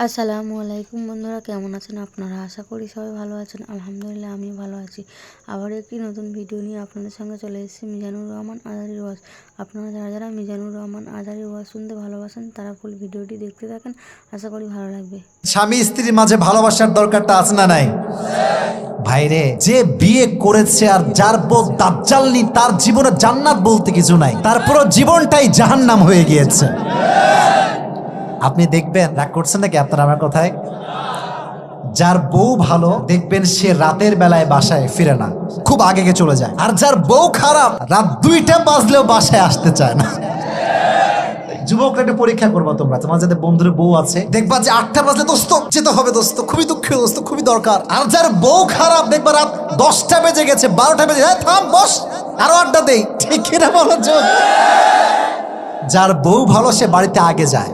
আসসালামু আলাইকুম বন্ধুরা, কেমন আছেন আপনারা? আশা করি সবাই ভালো আছেন। আলহামদুলিল্লাহ আমি ভালো আছি। আবার একটি নতুন ভিডিও নিয়ে আপনাদের সঙ্গে চলে এসেছি মিজানুর রহমান আজারির ওয়াজ। আপনারা যারা যারা মিজানুর রহমান আজারির ওয়াজ শুনতে ভালোবাসেন তারা ফুল ভিডিওটি দেখতে থাকেন, আশা করি ভালো লাগবে। স্বামী স্ত্রীর মাঝে ভালোবাসার দরকারটা আছে না নাই? ভাইরে, যে বিয়ে করেছে আর যার বউ দাজ্জালনি, তার জীবনে জান্নাত বলতে কিছু নাই, তার পুরো জীবনটাই জাহান্নাম হয়ে গিয়েছে। আপনি দেখবেন, রাগ করছেন নাকি আপনারা আমার কথায়? যার বউ ভালো দেখবেন সে রাতের বেলায় বাসায় ফিরে না, খুব আগে চলে যায়। আর যার বউ খারাপ, রাত 2টা বাজলেও বাসায় আসতে চায় না। যুবকরা একটু পরীক্ষা করবা, তোমার যাদের বন্ধুর বউ আছে দেখবা যে 8টা বাজলে দোস্ত যেতে হবে, দোস্ত খুবই দুঃখীয়, দোস্ত খুবই দরকার। আর যার বউ খারাপ দেখবা রাত 10টা বেজে গেছে, 12টা বেজে, হ্যাঁ থাম বস আরো আড্ডা দেই, ঠিক কিনা বলো? যার বউ ভালো সে বাড়িতে আগে যায়।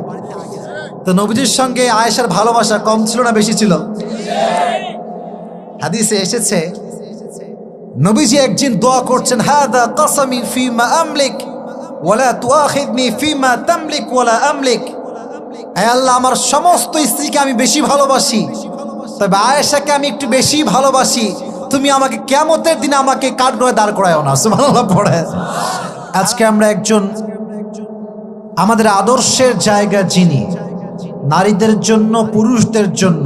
তো নবীজির সঙ্গে আয়েশার ভালোবাসা কম ছিল না বেশি ছিল? হাদিসে এসেছে নবীজি একদিন দোয়া করছেন, হাদা কসমি ফিমা আমলিক ওয়ালা তুআখিদনি ফিমা তামলিক ওয়ালা আমলিক। হে আল্লাহ, আমার সমস্ত স্ত্রীকে আমি বেশি ভালোবাসি, তবে আয়েশাকে আমি একটু বেশি ভালোবাসি। তুমি আমাকে কিয়ামতের দিনে আমাকে কাঠগড়ায় দাঁড় করায়ও না। সুবহানাল্লাহ পড়ে। আজকে আমরা একজন আমাদের আদর্শের জায়গা যিনি নারীদের জন্য, পুরুষদের জন্য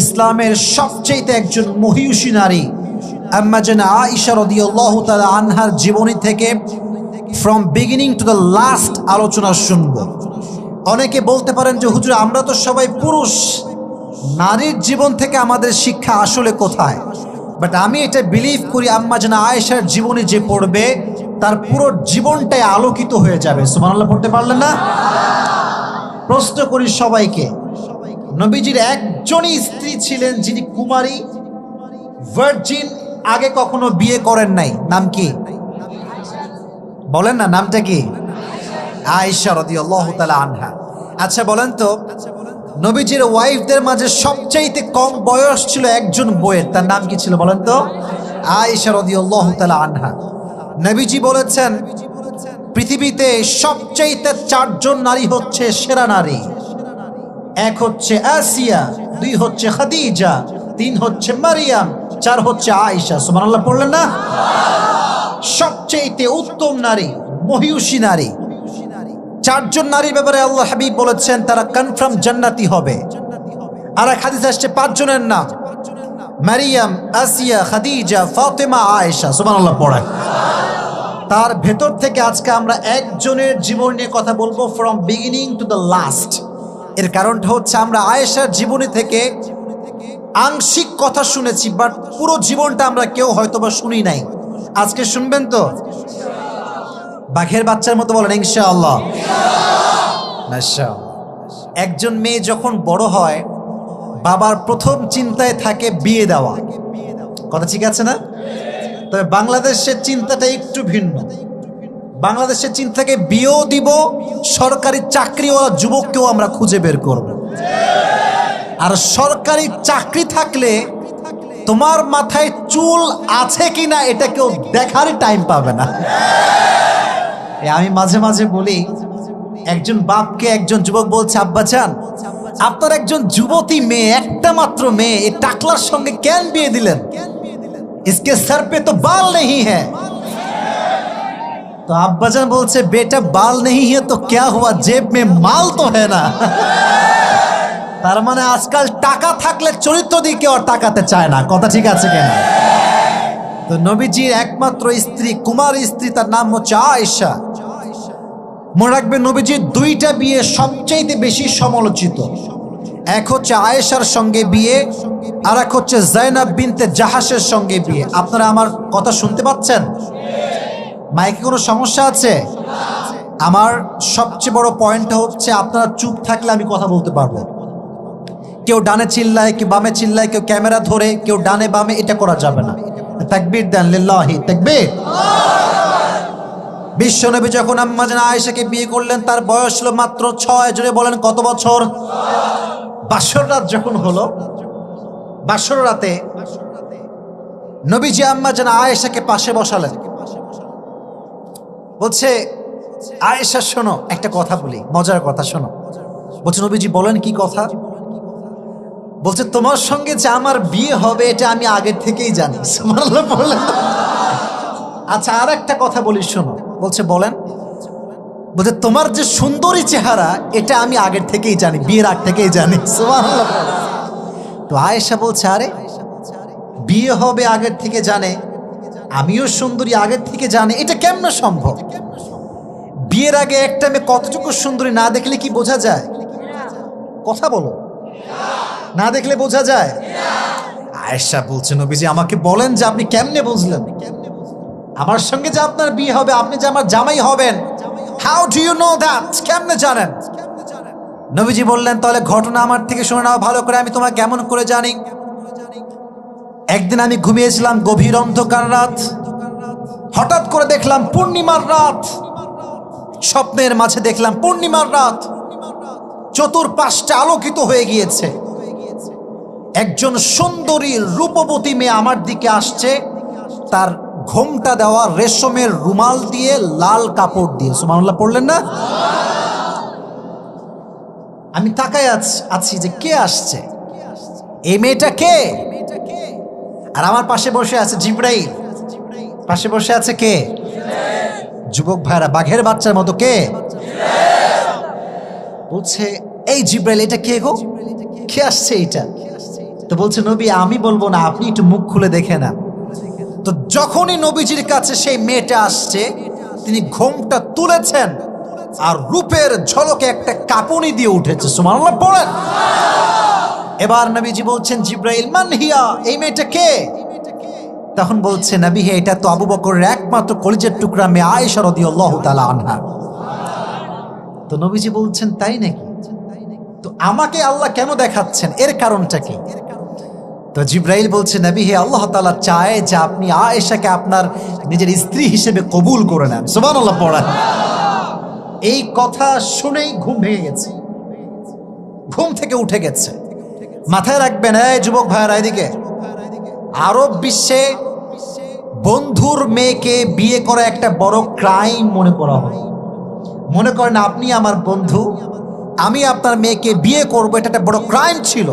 ইসলামের সবচেয়ে একজন মহিয়সী নারী আম্মা জানা আয়েশা রাদিয়াল্লাহু তাআলা আনহার জীবনী থেকে from beginning to the last আলোচনা শুনবো। অনেকে বলতে পারেন যে হুজুর আমরা তো সবাই পুরুষ, নারীর জীবন থেকে আমাদের শিক্ষা আসলে কোথায়? বাট আমি এটা বিলিভ করি, আম্মা জানা আয়েশার জীবনী যে পড়বে তার পুরো জীবনটাই আলোকিত হয়ে যাবে। সুবহানাল্লাহ পড়তে পারলেন না? প্রশ্ন করি সবাইকে, নবীজির একজনই স্ত্রী ছিলেন যিনি কুমারী, ভার্জিন, আগে কখনো বিয়ে করেন নাই, নাম কি? বলেন না, নামটা কি? আয়েশা রাদিয়াল্লাহু তাআলা আনহা। আচ্ছা বলেন তো, নবীজির ওয়াইফদের মাঝে সবচাইতে কম বয়স ছিল একজন বউয়ের, তার নাম কি ছিল বলেন তো? আয়েশা রাদিয়াল্লাহু তাআলা আনহা। নবীজি বলেছেন পৃথিবীতে সবচাইতে 4জন নারী হচ্ছে সেরা নারী। 1 হচ্ছে আসিয়া, 2 হচ্ছে খাদিজা, 3 হচ্ছে মারিয়াম, 4 হচ্ছে আয়েশা। সুবহানাল্লাহ পড়লেন না? সবচেয়ে উত্তম নারী, মহিয়সী নারী। 4জন নারীর ব্যাপারে আল্লাহ হাবিব বলেছেন তারা কনফার্ম জান্নাতি হবে। আর এক হাদিসে আসছে 5 জনের নাম, মারিয়াম, আসিয়া, খাদিজা, ফাতেমা, আয়েশা। সুবহানাল্লাহ পড়ে। তার ভেতর থেকে আজকে আমরা একজনের জীবন নিয়ে কথা বলবো, from beginning to the last. এর কারণটা হচ্ছে আমরা আয়েশার জীবনী থেকে আংশিক কথা শুনেছি, বাট পুরো জীবনটা আমরা কেউ হয়তোবা শুনি নাই। আজকে শুনবেন তো? বাঘের বাচ্চার মতো বলেন ইনশাআল্লাহ। মাশাআল্লাহ। একজন মেয়ে যখন বড় হয়, বাবার প্রথম চিন্তায় থাকে বিয়ে দেওয়া। কথা ঠিক আছে না? তবে বাংলাদেশের চিন্তাটা একটু ভিন্ন। বাংলাদেশের চিন্তা থেকে বিয়েও দিব, সরকারি চাকরিওয়ালা যুবককেও আমরা খুঁজে বের করব। আর সরকারি চাকরি থাকলে তোমার মাথায় চুল আছে কিনা এটা কেউ দেখারই টাইম পাবে না। আমি মাঝে মাঝে বলি, একজন বাপকে একজন যুবক বলছে, আব্বাজান আপনার একজন যুবতী মেয়ে, একটা মাত্র মেয়ে, এই টাকলার সঙ্গে কেন বিয়ে দিলেন? इसके सर पे तो बाल नहीं है। तो अब्बाजान बोलছে बेटा बाल नहीं है तो क्या हुआ, जेब में माल तो है ना। তার মানে আজকাল টাকা থাকলে চরিত্র দিয়ে কেউ আর তাকাতে চায় না। কথা ঠিক আছে কেন? তো নবীজির একমাত্র স্ত্রী, কুমারী স্ত্রী, তার নাম হচ্ছে আয়েশা। মনে রাখবেন নবীজির 2টা বিয়ে সবচেয়ে বেশি সমালোচিত। এক হচ্ছে আয়েশার সঙ্গে বিয়ে, আর এক হচ্ছে জাইনাব বিনতে জাহাসের সঙ্গে বিয়ে। আপনারা আমার কথা শুনতে পাচ্ছেন? মাইকে কোনো সমস্যা আছে? আমার সবচেয়ে বড় পয়েন্টটা হচ্ছে আপনারা চুপ থাকলে আমি কথা বলতে পারবো। কেউ ডানে চিল্লায়, কেউ বামে চিল্লায়, কেউ ক্যামেরা ধরে, কেউ ডানে বামে, এটা করা যাবে না। তাকবীর দেন, লিল্লাহি তাকবীর। বিশ্বনবী যখন আম্মা জানা আয়েশাকে বিয়ে করলেন তার বয়স ছিল মাত্র 6। জোরে বলেন কত বছর? বাসর রাত যখন হলো, বাসর রাতে নবীজি আম্মা জানা আয়েশাকে পাশে বসালেন, বলছে আয়েশা শোনো একটা কথা বলি, মজার কথা শোনো। বলছে নবীজি বলেন কি কথা? বলছে তোমার সঙ্গে যে আমার বিয়ে হবে এটা আমি আগের থেকেই জানি। সুবহানাল্লাহ বললেন। আচ্ছা আর একটা কথা বলি শোনো। বলছে বলেন। বলছে তোমার যে সুন্দরী চেহারা এটা আমি আগের থেকেই জানি, বিয়ের আগ থেকেই জানি। সুবহানাল্লাহ। তো আয়েশা বলছে আরে বিয়ে হবে আগের থেকে জানে, আমিও সুন্দরী আগের থেকে জানে, এটা কেমনে সম্ভব? বিয়ের আগে একটা মেয়ে কতটুকু সুন্দরী না দেখলে কি বোঝা যায়? কথা বলো, না দেখলে বোঝা যায়? আয়েশা বলছে নবীজি আমাকে বলেন যে আপনি কেমনে বুঝলেন আমার সঙ্গে যে আপনার বিয়ে হবে, আপনি যে আমার জামাই হবেন, how do you know that, কেমনে জানেন? নবীজি বললেন তাহলে ঘটনা আমার থেকে শুনে নাও ভালো করে, আমি তোমাকে কেমন করে জানি। একদিন আমি ঘুমিয়েছিলাম, গভীর অন্ধকার রাত, হঠাৎ করে দেখলাম পূর্ণিমার রাত, স্বপ্নের মাঝে দেখলাম পূর্ণিমার রাত, চতুর্পাশটা আলোকিত হয়ে গিয়েছে, একজন সুন্দরী রূপবতী মেয়ে আমার দিকে আসছে, তার ঘোমটা দেওয়া রেশমের রুমাল দিয়ে, লাল কাপড় দিয়ে। সুবহানাল্লাহ পড়লেন না? আমি তাকায় আছি যে কে আসছে, এই মেয়েটা কে? আর আমার পাশে বসে আছে জিবরাইল, পাশে বসে আছে কে? যুবক ভাইরা বাঘের বাচ্চার মতো কে? বলছে এই জিবরাইল এটা কে গো, কে আসছে এটা? তো বলছে নবী আমি বলবো না, আপনি একটু মুখ খুলে দেখে না। তো যখনই নবীজির কাছে সেই মেয়েটা আসছে, তিনি ঘোমটা তুলেছেন আর রূপের ঝলকে একটা কাঁপুনি দিয়ে উঠেছে। সুবহানাল্লাহ পড়েন। এবার নবীজি বলছেন জিবরাইল মান হিয়া, এই মেয়েটা কে? তখন বলছে নবী হে এটা তো আবু বকরের একমাত্র কলিজার টুকরা মেয়ে আয়েশা রাদিয়াল্লাহু তাআলা আনহা। তো নবীজি বলছেন তাই নাকি? তো আমাকে আল্লাহ কেন দেখাচ্ছেন, এর কারণটা কি? তো জিবরাইল বলছে নবী হে আল্লাহ তাআলা চায় যে আপনি আয়েশাকে আপনার নিজের স্ত্রী হিসেবে কবুল করে নেন। সুবহানাল্লাহ পড়েন। এই কথা শুনেই ঘুম ভেঙে গেছে, ঘুম থেকে উঠে গেছে। মাথায় রাখবেন এই যুবক ভাইয়েরা, এদিকে আরব বিশ্বে বন্ধুর মেয়েকে বিয়ে করা একটা বড় ক্রাইম মনে করা হয়। মনে করেন আপনি আমার বন্ধু, আমি আপনার মেয়েকে বিয়ে করবো, এটা একটা বড় ক্রাইম ছিল।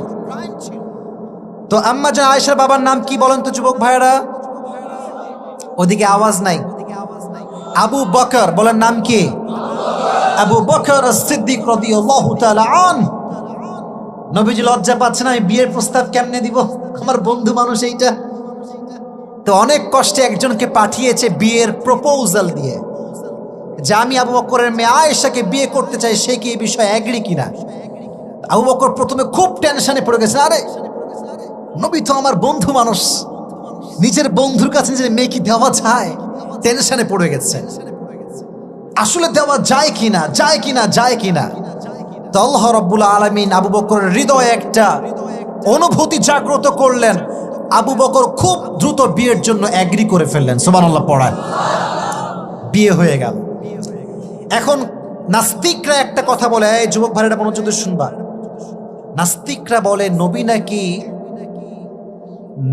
তো আম্মা জান আয়েশার বাবার নাম কি বলেন তো যুবক ভাইয়েরা? ওদিকে আওয়াজ নাই। আবু বকর, বলেন নাম কি? আবু বকর সিদ্দিক রাদিয়াল্লাহু তাআলা আনহু। নবীজি লজ্জা পাচ্ছেন আমি বিয়ের প্রস্তাব কেমনে দিব, আমার বন্ধু মানুষ এইটা। তো অনেক কষ্টে একজনকে পাঠিয়েছে বিয়ের প্রপোজাল দিয়ে, যে আমি আবু বকরের মেয়ে আয়েশাকে বিয়ে করতে চাই, সে কি এই বিষয়ে এগ্রি কিনা। আবু বকর প্রথমে খুব টেনশনে পড়ে গেছে, আরে নবী তো আমার বন্ধু মানুষ, নিজের বন্ধুর কাছে নিজের মেয়ে কি দেওয়া যায়? টেনশনে পড়ে গেছে, আসলে দেওয়া যায় কিনা, যায় কিনা, যায় কিনা। তো আল্লাহ রাব্বুল আলামিন আবু বকরের হৃদয়ে একটা অনুভূতি জাগ্রত করলেন, আবু বকর খুব দ্রুত বিয়ের জন্য এগ্রি করে ফেললেন। সুবহানাল্লাহ পড়ায় বিয়ে হয়ে গেল। এখন নাস্তিকরা একটা কথা বলে, এই যুবক ভাইরা মনোযোগ দিয়ে শুনবা, নাস্তিকরা বলে নবী নাকি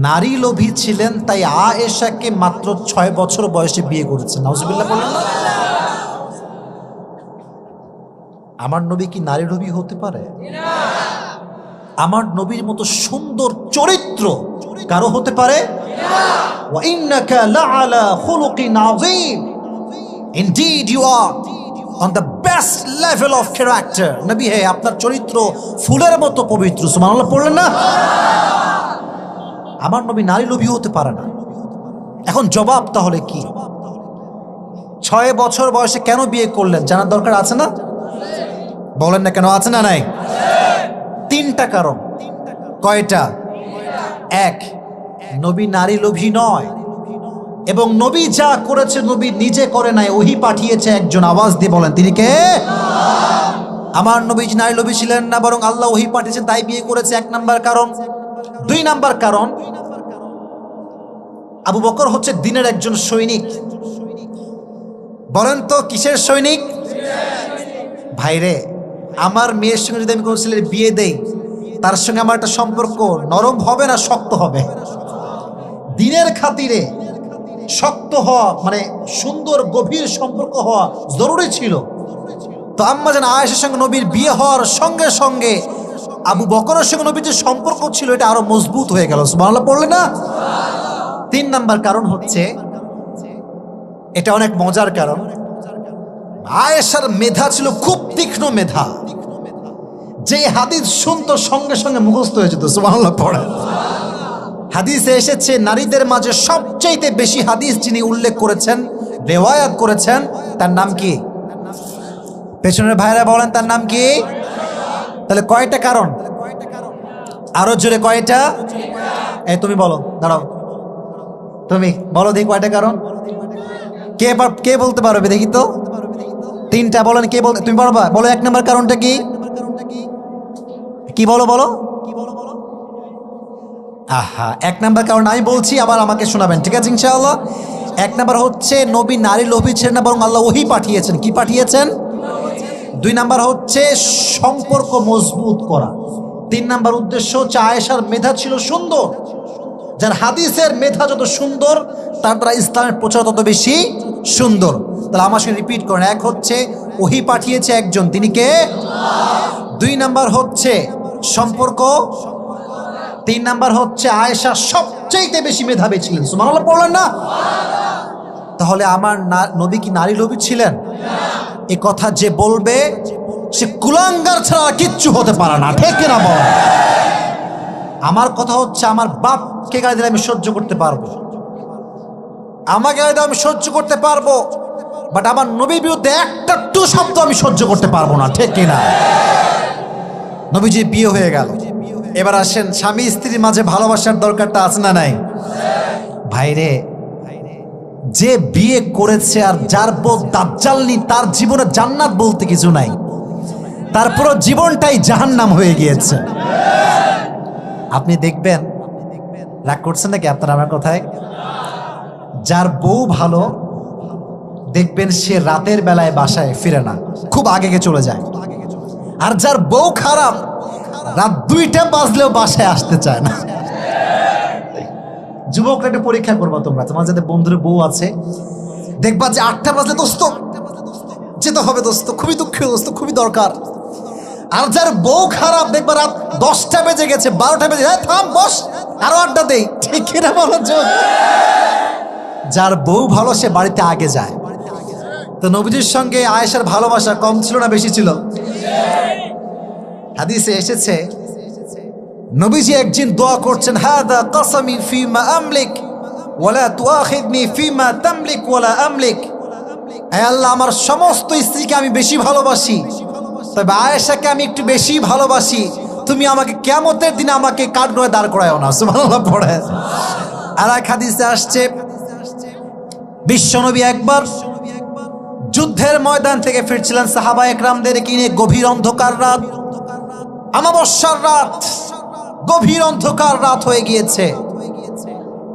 নারী লোভী ছিলেন, তাই আয়েশাকে মাত্র 6 বছর বয়সে বিয়ে করেছেন। নাউজুবিল্লাহ বলেন। আমার নবী কি নারী লোভী হতে পারে? আমার নবীর মতো সুন্দর চরিত্র কারো হতে পারে? ওয়া ইন্নাকা লাআলা খুলুকিন আযীম, indeed you are on the best level of character. নবী হে আপনার চরিত্র ফুলের মতো পবিত্র। সুবহানাল্লাহ পড়লেন না? আমার নবী নারী লোভী হতে পারে না। এখন জবাব তাহলে কি? 6 বছর বয়সে কেন বিয়ে করলেন জানার দরকার আছে না? বলেন না কেন, আছে না নাই? 3টা কারণ। কয়টা? 1, নবী নারী লোভী নয়, এবং নবী যা করেছে নবী নিজে করে নাই, ওহি পাঠিয়েছে একজন। আওয়াজ দিয়ে বলেন তিনি কে? আমার নবী নারী লোভী ছিলেন না, বরং আল্লাহ ওহি পাঠিয়েছেন, তাই বিয়ে করেছে। 1 নাম্বার কারণ। 2 নাম্বার কারণ, আবু বকর হচ্ছে দ্বীনের একজন সৈনিক। বলেন তো কিসের সৈনিক? ভাইরে, আমার মেয়ের সঙ্গে যদি আমি কোনো ছেলের বিয়ে দেই, তার সঙ্গে আমার একটা সম্পর্ক নরম হবে না শক্ত হবে? দ্বীনের খাতিরে শক্ত হওয়া মানে সুন্দর গভীর সম্পর্ক হওয়া জরুরি ছিল। তো আম্মা জান আয়েশার সঙ্গে নবীর বিয়ে হওয়ার সঙ্গে সঙ্গে আবু বকরের সঙ্গে নবীজির সম্পর্ক ছিল এটা আরো মজবুত হয়ে গেল। সুবহানাল্লাহ পড়লে না? 3 নাম্বার কারণ হচ্ছে, এটা অনেক মজার কারণ, আয়েশার মেধা ছিল খুব তীক্ষ্ণ মেধা। যে হাদিস শুনতো সঙ্গে সঙ্গে মুখস্থ হয়ে যেত। সুবহানাল্লাহ পড়ে। হাদিসে এসেছে নারীদের মাঝে সবচেয়ে বেশি হাদিস যিনি উল্লেখ করেছেন, রেওয়ায়াত করেছেন, তার নাম কি? পেছনের ভাইরা বলেন তার নাম কি? তাহলে কয়টা কারণ? আরো জোরে কয়টা? এই তুমি বলো, দাঁড়াও, তুমি বলো দেখি কয়টা কারণ। কে বলতে পারবে দেখি তো? 3টা বলেন। কে বলতে? তুমি পারবা? বলো 1 নম্বর কারণটা কি? কি বলো বলো? আহা, 1 নম্বর কারণ আমি বলছি, আবার আমাকে শোনাবেন, ঠিক আছে ইনশাআল্লাহ? 1 নম্বর হচ্ছে নবী নারী লোভী ছিলেন না, বরং আল্লাহ ওহী পাঠিয়েছেন। কি পাঠিয়েছেন? 2 নাম্বার হচ্ছে সম্পর্ক মজবুত করা। 3 নাম্বার উদ্দেশ্য হচ্ছে আয়েশার মেধা ছিল সুন্দর। যার হাদিসের মেধা যত সুন্দর, তার দ্বারা ইসলামের প্রচার তত বেশি সুন্দর। তাহলে আমার সঙ্গে রিপিট করেন। 1 হচ্ছে ওহী পাঠিয়েছে একজন, তিনি কে? 2 নাম্বার হচ্ছে সম্পর্ক। 3 নাম্বার হচ্ছে আয়েশা সবচেয়ে বেশি মেধাবী ছিলেন। সুবহানাল্লাহ পড়লেন না? তাহলে আমার নবী কি নারী লোভী ছিলেন? এ কথা যে বলবে সে কুলাঙ্গার ছাড়া কিচ্ছু হতে পারে না, ঠিক কিনা বল? আমার কথা হচ্ছে, আমার বাপকে গালি দিলে আমি সহ্য করতে পারবো, আমাকে গালি দিলে আমি সহ্য করতে পারবো, বাট আমার নবীর বিরুদ্ধে একটা টু শব্দ আমি সহ্য করতে পারবো না, ঠিক কিনা? নবীজির বিয়ে হয়ে গেল। এবার আসেন, স্বামী স্ত্রীর মাঝে ভালোবাসার দরকারটা আছে না নাই? ভাইরে, যে বিয়ে করেছে আর যার বউ দাজ্জালনি, তার জীবনে জান্নাত বলতে কিছু নাই, তারপরও জীবনটাই জাহান্নাম হয়ে গিয়েছে। আপনি দেখবেন, রাগ করছেন নাকি আপনারা আমার কথায়? যার বউ ভালো, দেখবেন সে রাতের বেলায় বাসায় ফিরে না, খুব আগে চলে যায়। আর যার বউ খারাপ, রাত 2টা বাজলেও বাসায় আসতে চায় না। যুবকরা একটু পরীক্ষা করবা তোমরা, তোমার যাদের বন্ধুর বউ আছে, দেখবা যে 8টা বাজলে দোস্ত যেতে হবে, দোস্ত খুবই দুঃখী, দোস্ত খুবই দরকার। আর যার বউ খারাপ, দেখবা রাত 10টা বেজে গেছে, 12টা বেজে, থাম বস আরো আড্ডা দেই, ঠিক কিনা বলো? যার বউ ভালো সে বাড়িতে আগে যায়। তো নবীজির সঙ্গে আয়েশার ভালোবাসা কম ছিল না বেশি ছিল? হাদিসে এসেছে নবীজি একদিন দোয়া করছেন, হাদা কসমি ফিমা আমলিক ওয়ালা তুআখিদনি ফিমা তামলিক ওয়ালা আমলিক। হে আল্লাহ, আমার সমস্ত স্ত্রীকে আমি বেশি ভালোবাসি, তবে আয়েশাকে আমি একটু বেশি ভালোবাসি। তুমি আমাকে কিয়ামতের দিনে আমাকে কাঠগড়ায় দাঁড় করায়ও না। সুবহানাল্লাহ পড়ে। আর এক হাদিসে আসছে, বিশ্বনবী একবার যুদ্ধের ময়দান থেকে ফিরছিলেন সাহাবা একরামদেরকে নিয়ে। গভীর অন্ধকার রাত, অমাবস্যার রাত, গভীর অন্ধকার রাত হয়ে গিয়েছে।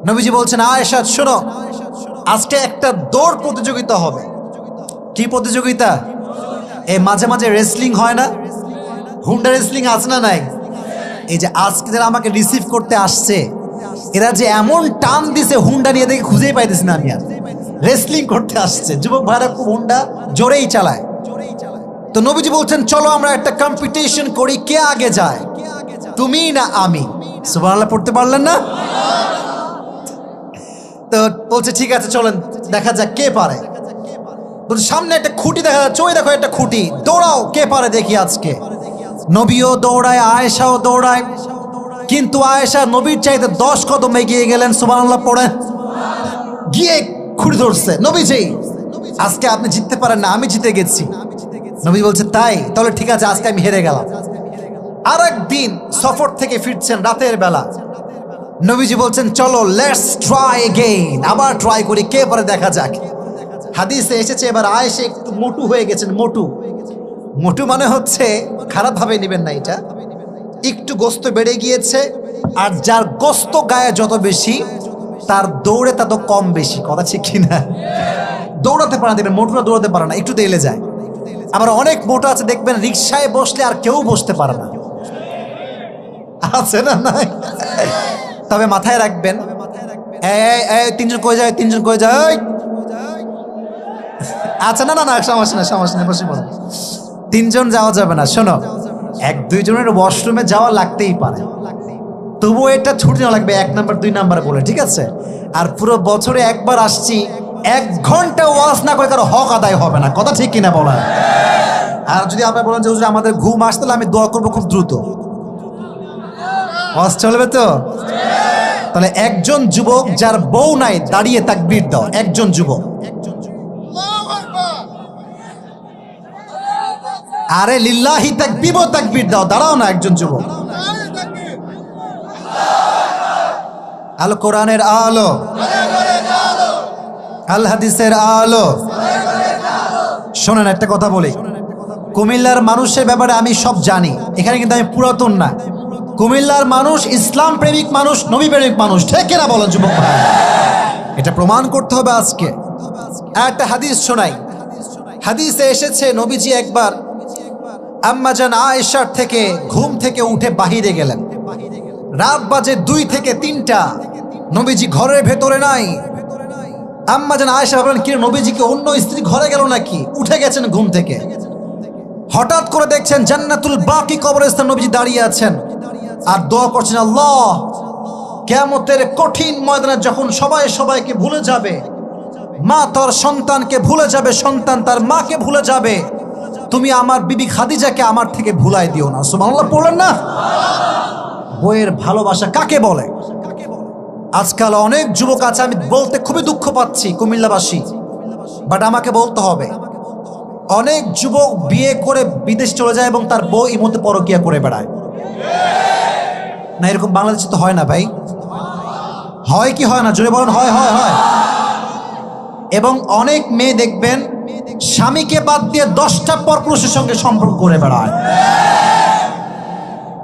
নবীজি বলছেন, আয়েশা শোনো, আজকে একটা দৌড় প্রতিযোগিতা হবে। কি প্রতিযোগিতা? এই মাঝে মাঝে রেসলিং হয় না, হুন্ডা রেসলিং আছে না নাই? এই যে আজকে যারা আমাকে রিসিভ করতে আসছে, এরা যে এমন টান দিছে, হুন্ডা নিয়ে দেখে খুঁজেই পাইতেছি না আমি আর। রেসলিং করতে আসছে, যুবক ভাইরা খুব হুন্ডা জোরেই চালায়। তো নবীজি বলছেন, চলো আমরা একটা কম্পিটিশন করি, কে আগে যায়, তুমি না আমি? সুবহানাল্লাহ পড়তে পারলেন না? তো বলছে ঠিক আছে চলেন দেখা যাক কে পারে। বলছে সামনে একটা খুঁটি দেখা যাচ্ছে, ওই দেখো একটা খুঁটি, দৌড়াও, কে পারে দেখি আজকে। নবীও দৌড়ায়, আয়েশাও দৌড়ায়, কিন্তু আয়েশা নবীর চাইতে 10 কদম এগিয়ে গেলেন। সুবহানাল্লাহ পড়ে গিয়ে খুঁটি ধরছে, নবীজি আজকে আপনি জিততে পারেন না, আমি জিতে গেছি। নবী বলছে তাই, তাহলে ঠিক আছে, আজকে আমি হেরে গেলাম। আর একদিন সফর থেকে ফিরছেন রাতের বেলা, নবীজি বলছেন চলো লেটস ট্রাই এগেইন, আবার ট্রাই করি, কে পারে দেখা যাক। হাদিসে এসেছে এবার আয়েশা একটু মোটু হয়ে গেছেন। মোটু মোটু মানে হচ্ছে, খারাপ ভাবে নেবেন না এটা, একটু গোস্ত বেড়ে গিয়েছে। আর যার গোস্ত গায়ে যত বেশি, তার দৌড়ে তত কম বেশি। কথা ঠিক কিনা? দৌড়াতে পারে না, দেখবেন মোটুরা দৌড়াতে পারে না, একটু তেলে যায়। আবার অনেক মোটু আছে দেখবেন রিক্সায় বসলে আর কেউ বসতে পারে না, আছে না নাই? তবে মাথায় রাখবেন, 3জন কই যায়, 3জন কই যায়। আচ্ছা না না না, সমস্যা না, সমস্যা না, বসে পড়ো। 3জন যাওয়া যাবে না। শোনো, এক দুইজনের ওয়াশরুমে যাওয়া লাগতেই পারে, তবুও এটা ছুটি না লাগবে 1 নাম্বার 2 নাম্বার বলে, ঠিক আছে? আর পুরো বছরে একবার আসছি, 1 ঘন্টা ওয়াজ না করে কারো হক আদায় হবে না, কথা ঠিক কিনা বলেন? আর যদি আপনারা বলেন যে হুজুর আমাদের ঘুম আসতে, তাহলে আমি দোয়া করবো খুব দ্রুত, ওয়াজ চলবে তো? তাহলে একজন যুবক যার বউ নাই দাঁড়িয়ে তাকবীর দাও, একজন যুবক। আরে লিল্লাহি তাকবীর, তাকবীর দাও, দাঁড়াও না একজন যুবক। আল কোরআনের আলো, আল হাদিসের আলো। শোনেন একটা কথা বলি, কুমিল্লার মানুষের ব্যাপারে আমি সব জানি, এখানে কিন্তু আমি পুরাতন না। কুমিল্লার মানুষ ইসলাম প্রেমিক মানুষ, নবী প্রেমিক মানুষ, ঠিক কিনা বলেন যুবক ভাই? এটা প্রমাণ করতে হবে আজকে। একটা হাদিস শোনাই। হাদিসে এসেছে নবীজি একবার আম্মাজান আয়েশার থেকে ঘুম থেকে উঠে বাহিরে গেলেন। রাত বাজে 2 থেকে 3টা, নবীজি ঘরের ভেতরে নাই। আম্মাজান আয়েশা ভাবলেন কি নবীজিকে অন্য স্ত্রী ঘরে গেল নাকি, উঠে গেছেন ঘুম থেকে। হঠাৎ করে দেখছেন জান্নাতুল বাকি কবরস্থান নবীজি দাঁড়িয়ে আছেন আর দোয়া করছেন, আল্লাহ কিয়ামতের কঠিন ময়দানে যখন সবাই সবাইকে ভুলে যাবে, মা তার সন্তানকে ভুলে যাবে, সন্তান তার মাকে ভুলে যাবে, তুমি আমার বিবি খাদিজাকে আমার থেকে ভুলাই দিও না। সুবহানাল্লাহ পড়লেন না? বইয়ের ভালোবাসা কাকে বলে? আজকাল অনেক যুবক আছে, আমি বলতে খুবই দুঃখ পাচ্ছি কুমিল্লাবাসী, বাট আমাকে বলতে হবে, অনেক যুবক বিয়ে করে বিদেশ চলে যায় এবং তার বউ এই মধ্যে পরকিয়া করে বেড়ায়। না এরকম বাংলাদেশে তো হয় না ভাই? হয় কি হয় না? জোরে বলেন, হয় হয় হয়। এবং অনেক মেয়ে দেখবেন স্বামীকে বাদ দিয়ে 10টা পরপুরুষের সঙ্গে সম্পর্ক করে বেড়ায়।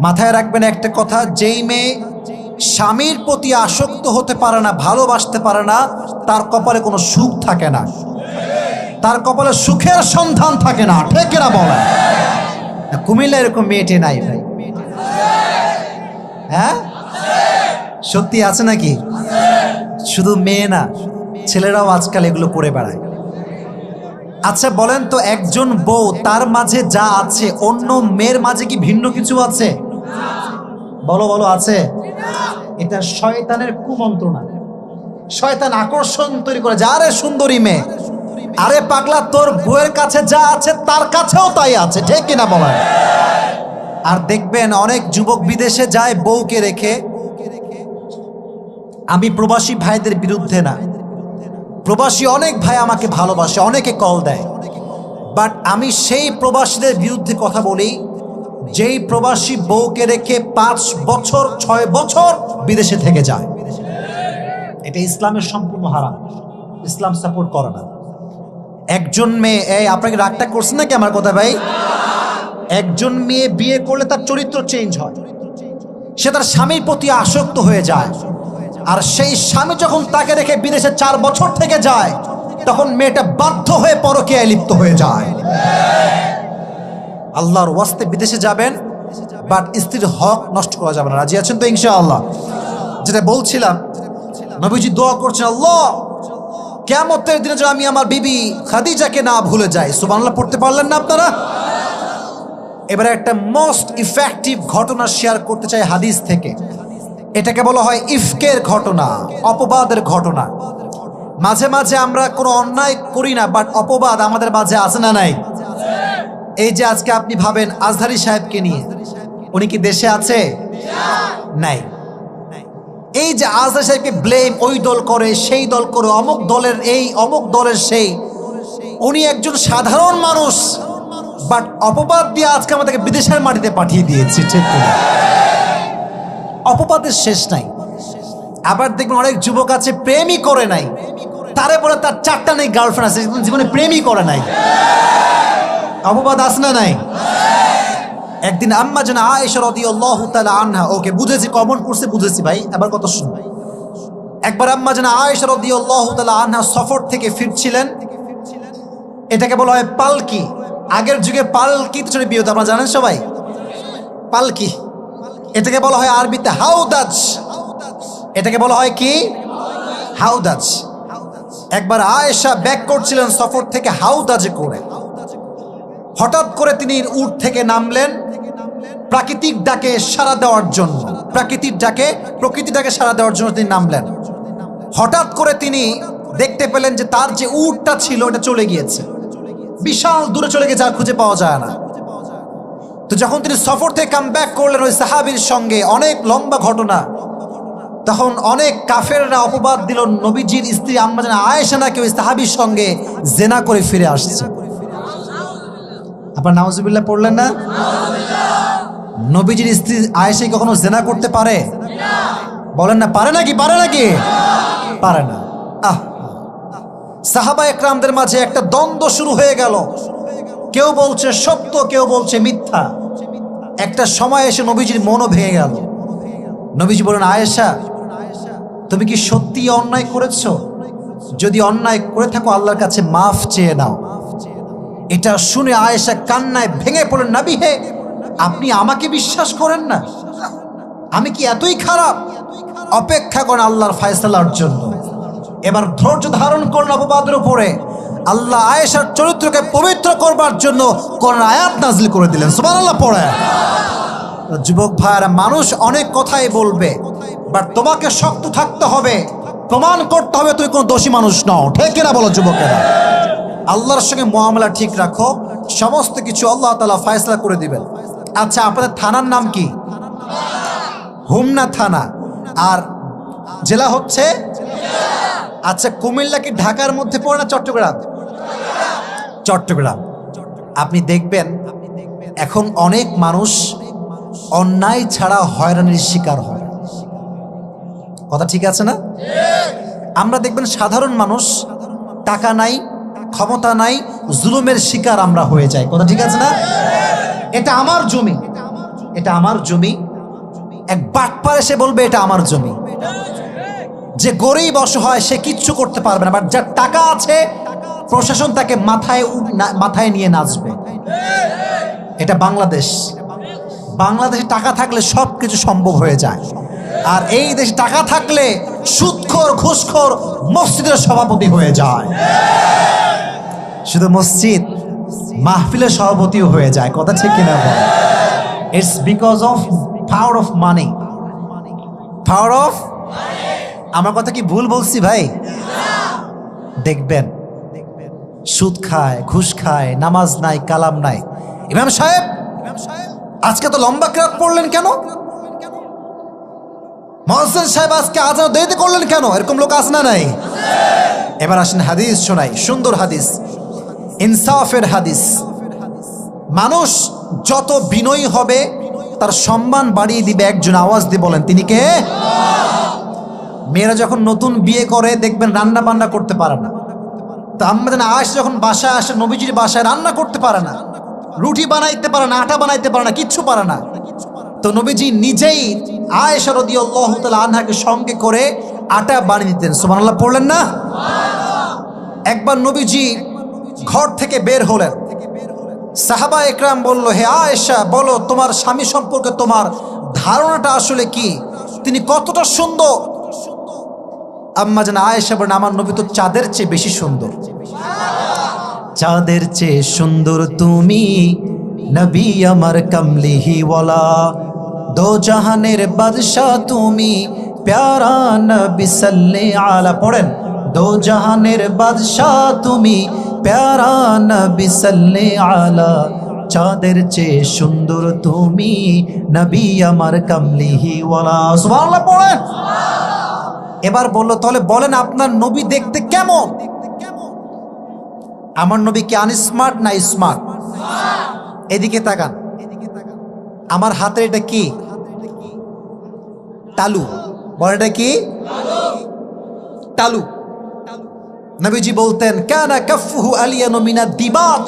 মাথায় রাখবেন একটা কথা, যেই মেয়ে স্বামীর প্রতি আসক্ত হতে পারে না, ভালোবাসতে পারে না, তার কপালে কোনো সুখ থাকে না, তার কপালে সুখের সন্ধান থাকে না, ঠিক না বলেন? কুমিল্লা এরকম মেয়েটে নাই ভাই? হ্যাঁ সত্যি আছে নাকি? শুধু মেয়ে না, ছেলেরাও আজকাল এগুলো করে বেড়ায়। আচ্ছা বলেন তো, একজন বউ তার মাঝে যা আছে অন্য মেয়ের মাঝে কি ভিন্ন কিছু আছে? বলো বলো, আছে? এটা শয়তানের কুমন্ত্রণা। শয়তান আকর্ষণ তৈরি করে, যা আরে সুন্দরী মেয়ে, আরে পাগলা তোর বউয়ের কাছে যা আছে তার কাছেও তাই আছে, ঠিক কিনা বলেন? আর দেখবেন অনেক যুবক বিদেশে যায় বউকে রেখে। আমি প্রবাসী ভাইদের বিরুদ্ধে না, প্রবাসী অনেক ভাই আমাকে ভালোবাসে, অনেকে কল দেয়, বাট আমি সেই প্রবাসীদের বিরুদ্ধে কথা বলি যেই প্রবাসী বউকে রেখে 5 বছর 6 বছর বিদেশে থেকে যায়। এটা ইসলামের সম্পূর্ণ হারাম, ইসলাম সাপোর্ট করে না। একজন মেয়ে, এই আপনাকে রাগটা করছেন নাকি আমার কথা ভাই? একজন মেয়ে বিয়ে করলে তার চরিত্র চেঞ্জ হয়, সে তার স্বামীর প্রতি আসক্ত হয়ে যায়। আর সেই স্বামী যখন তাকে রেখে বিদেশে 4 বছর থেকে যায়, তখন মেয়েটা বাধ্য হয়ে পরকীয়ায় লিপ্ত হয়ে যায়। আল্লাহর ওয়াস্তে বিদেশে যাবেন, বাট স্ত্রীর হক নষ্ট করা যাবে না। রাজি আছেন তো ইনশাআল্লাহ? যেটা বলছিলাম, নবীজি দোয়া করছেন, আল্লাহ কিয়ামতের দিনে যেন আমি আমার বিবি খাদিজাকে না ভুলে যাই। সুবহানাল্লাহ পড়তে পারলেন না আপনারা? এবারে একটা মোস্ট ইফেক্টিভ ঘটনা শেয়ার করতে চাই হাদিস থেকে। এটাকে বলা হয় ইফকের ঘটনা, অপবাদের ঘটনা। মাঝে মাঝে আমরা কোনো অন্যায় করি না, বাট অপবাদ আমাদের মাঝে আছে না নাই? এই যে আজকে আপনি ভাবেন আজহারি সাহেবকে নিয়ে, উনি কি দেশে আছে? নাই। এই যে আজহারি সাহেবকে ব্লেম, ওই দল করে সেই দল করে, অমুক দলের এই অমুক দলের সেই, উনি একজন সাধারণ মানুষ, বাট অপবাদ দিয়ে আজকে আমাদেরকে বিদেশের মাটিতে পাঠিয়ে দিয়েছে, ঠিক না? অপবাদের শেষ নাই। আবার দেখবেন অনেক যুবক আছে প্রেমই করে নাই, তারে বলে তার 4টা নেই গার্লফ্রেন্ড আছে, জীবনে প্রেমই করে নাই। অপবাদ আছে না নাই? একদিন আম্মা জান আয়েশা রাদিয়াল্লাহু তাআলা আনহা, ওকে বুঝেছি, কমন পড়ছে বুঝেছি ভাই, এবার কত শুনুন। একবার আম্মা জান আয়েশা রাদিয়াল্লাহু তাআলা আনহা সফর থেকে ফিরছিলেন। এটাকে বলা হয় পালকি। আগের যুগে পালকিতে চড়ে বিয়ে হতো, আপনারা জানেন সবাই? পালকি, এটাকে বলা হয় আরবিতে হাউদাজ। এটাকে বলা হয় কি? হাউদাজ। একবার আয়েশা ব্যাক করছিলেন সফর থেকে হাউদাজে করে, হঠাৎ করে তিনি উট থেকে নামলেন, প্রাকৃতিক ডাকে সাড়া দেওয়ার জন্য, প্রকৃতির ডাকে সাড়া দেওয়ার জন্য তিনি নামলেন। হঠাৎ করে তিনি দেখতে পেলেন যে তার যে উটটা ছিল ওটা চলে গিয়েছে, বিশাল দূরে চলে গেছে, আর খুঁজে পাওয়া যায় না। তো যখন তিনি সফর থেকে কাম ব্যাক করলেন ওই সাহাবীর সঙ্গে, অনেক লম্বা ঘটনা, তখন অনেক কাফেররা অপবাদ দিল নবীজির স্ত্রী আম্মা জান আয়েশা নাকি ওই সাহাবীর সঙ্গে জেনা করে ফিরে আসছে। আপনার নাউজুবিল্লাহ পড়লেন না? নবীজির স্ত্রী আয়েশা কখনো জেনা করতে পারে? বলেন না, পারে নাকি? পারে না। সাহাবা একরামদের মাঝে একটা দ্বন্দ্ব শুরু হয়ে গেল, কেউ বলছে সত্য, কেউ বলছে মিথ্যা। একটা সময় এসে নবীজির মনও ভেঙে গেল। নবীজি বলেন, আয়েশা তুমি কি সত্যি অন্যায় করেছো? যদি অন্যায় করে থাকো আল্লাহর কাছে মাফ চেয়ে নাও। এটা শুনে আয়েশা কান্নায় ভেঙে পড়লেন, নবী হে, আপনি আমাকে বিশ্বাস করেন না? আমি কি এতই খারাপ? অপেক্ষা করেন আল্লাহর ফায়সালার জন্য। এবার ধৈর্য ধারণ করলেন অপবাদের উপরে। আল্লাহ আয়েশার চরিত্রকে পবিত্র করবার জন্য কোরআন আয়াত নাযিল করে দিলেন। সুবহানাল্লাহ পড়ে। যুবক ভাইরা, মানুষ অনেক কথাই বলবে, বাট তোমাকে শক্ত থাকতে হবে, প্রমাণ করতে হবে তুমি কোনো দোষী মানুষ নও। ঠিক কিনা বলো যুবকেরা? আল্লাহর সঙ্গে মুআমালা ঠিক রাখো, সমস্ত কিছু আল্লাহ তাআলা ফয়সালা করে দিবেন। আচ্ছা, আপনাদের থানার নাম কি? হোমনা থানা। আর জেলা হচ্ছে? আচ্ছা, কুমিল্লা কি ঢাকার মধ্যে পড়ে না চট্টগ্রাম? চট্টগ্রাম। আপনি দেখবেন এখন অনেক মানুষ অন্যায় ছাড়া হয়রানির শিকার হয়। কথা ঠিক আছে না? আমরা দেখবেন সাধারণ মানুষ, টাকা নাই, ক্ষমতা নাই, জুলুমের শিকার আমরা হয়ে যাই। কথা ঠিক আছে না? এটা আমার জমি, এটা আমার জমি। এক বাটপার এসে বলবে এটা আমার জমি। যে গরিব অসহায় সে কিচ্ছু করতে পারবে না, বাট যার টাকা আছে প্রশাসন তাকে মাথায় নিয়ে নাচবে। এটা বাংলাদেশ। বাংলাদেশে টাকা থাকলে সব কিছু সম্ভব হয়ে যায়। আর এই দেশে টাকা থাকলে সুদখোর ঘুষখোর মসজিদের সভাপতি হয়ে যায়। শুধু মসজিদ, মাহফিলের সভাপতিও হয়ে যায়। কথা ঠিক কিনা? It's because of power of money. Power of, আমার কথা কি ভুল বলছি ভাই? দেখবেন সুদ খায়, ঘুষ খায়, নামাজ নাই, কালাম নাই। ইমাম সাহেব আজকে তো লম্বা কিরাত পড়লেন কেন? মুয়াজ্জিন সাহেব আজকে আজান দেরিতে করলেন কেন? এরকম লোক আছে না নাই? এবার আসেন হাদিস শোনাই, সুন্দর হাদিস, ইনসাফের হাদিস। মানুষ যত বিনয়ী হবে তার সম্মান বাড়িয়ে দিবে একজন। আওয়াজ দিয়ে বলেন, তিনি কে? মেয়েরা যখন নতুন বিয়ে করে দেখবেন রান্না বান্না করতে পারে না। তো আম্মা জান আয়েশা যখন বাসায় আসে, নবীজির বাসায় রান্না করতে পারে না, রুটি বানাইতে পারে না, আটা বানাইতে পারে না, কিচ্ছু পারে না। তো নবীজি নিজেই আয়েশা রাদিয়াল্লাহু তাআলা আনহাকে সঙ্গে করে আটা বানিয়ে দিতেন। সুবহানাল্লাহ পড়লেন না? একবার নবীজি ঘর থেকে বের হলেন, সাহাবা একরাম বলল, হে আয়েশা, বলো তোমার স্বামী সম্পর্কে তোমার ধারণাটা আসলে কি? তিনি কতটা সুন্দর? আম্মা জান আয়েশা বলেন, আমার নবী তো চাঁদের চেয়ে বেশি সুন্দর। চাঁদের চেয়ে সুন্দর তুমি, নবী আমার কামলিহি ওয়ালা, দো জাহানের বাদশাহ তুমি, প্যারা নবী সাল্লাল্লাহু আলা। পড়েন, দো জাহানের বাদশাহ তুমি, প্যারা নবী সাল্লাল্লাহু আলা, চাঁদের চেয়ে সুন্দর তুমি, নবী আমার কামলিহি ওয়ালা। সুবহানাল্লাহ পড়েন। এবার বললো, তাহলে বলেন আপনার নবী দেখতে কেমন? আমার নবী কি আনস্মার্ট না স্মার্ট? এদিকে তাকান, আমার হাতের এটা কি? তালু। বলেন, এটা কি? তালু। নবীজি বলতেন, কানা কাফুহু আলিয়ানু মিনাদ দিবাজ।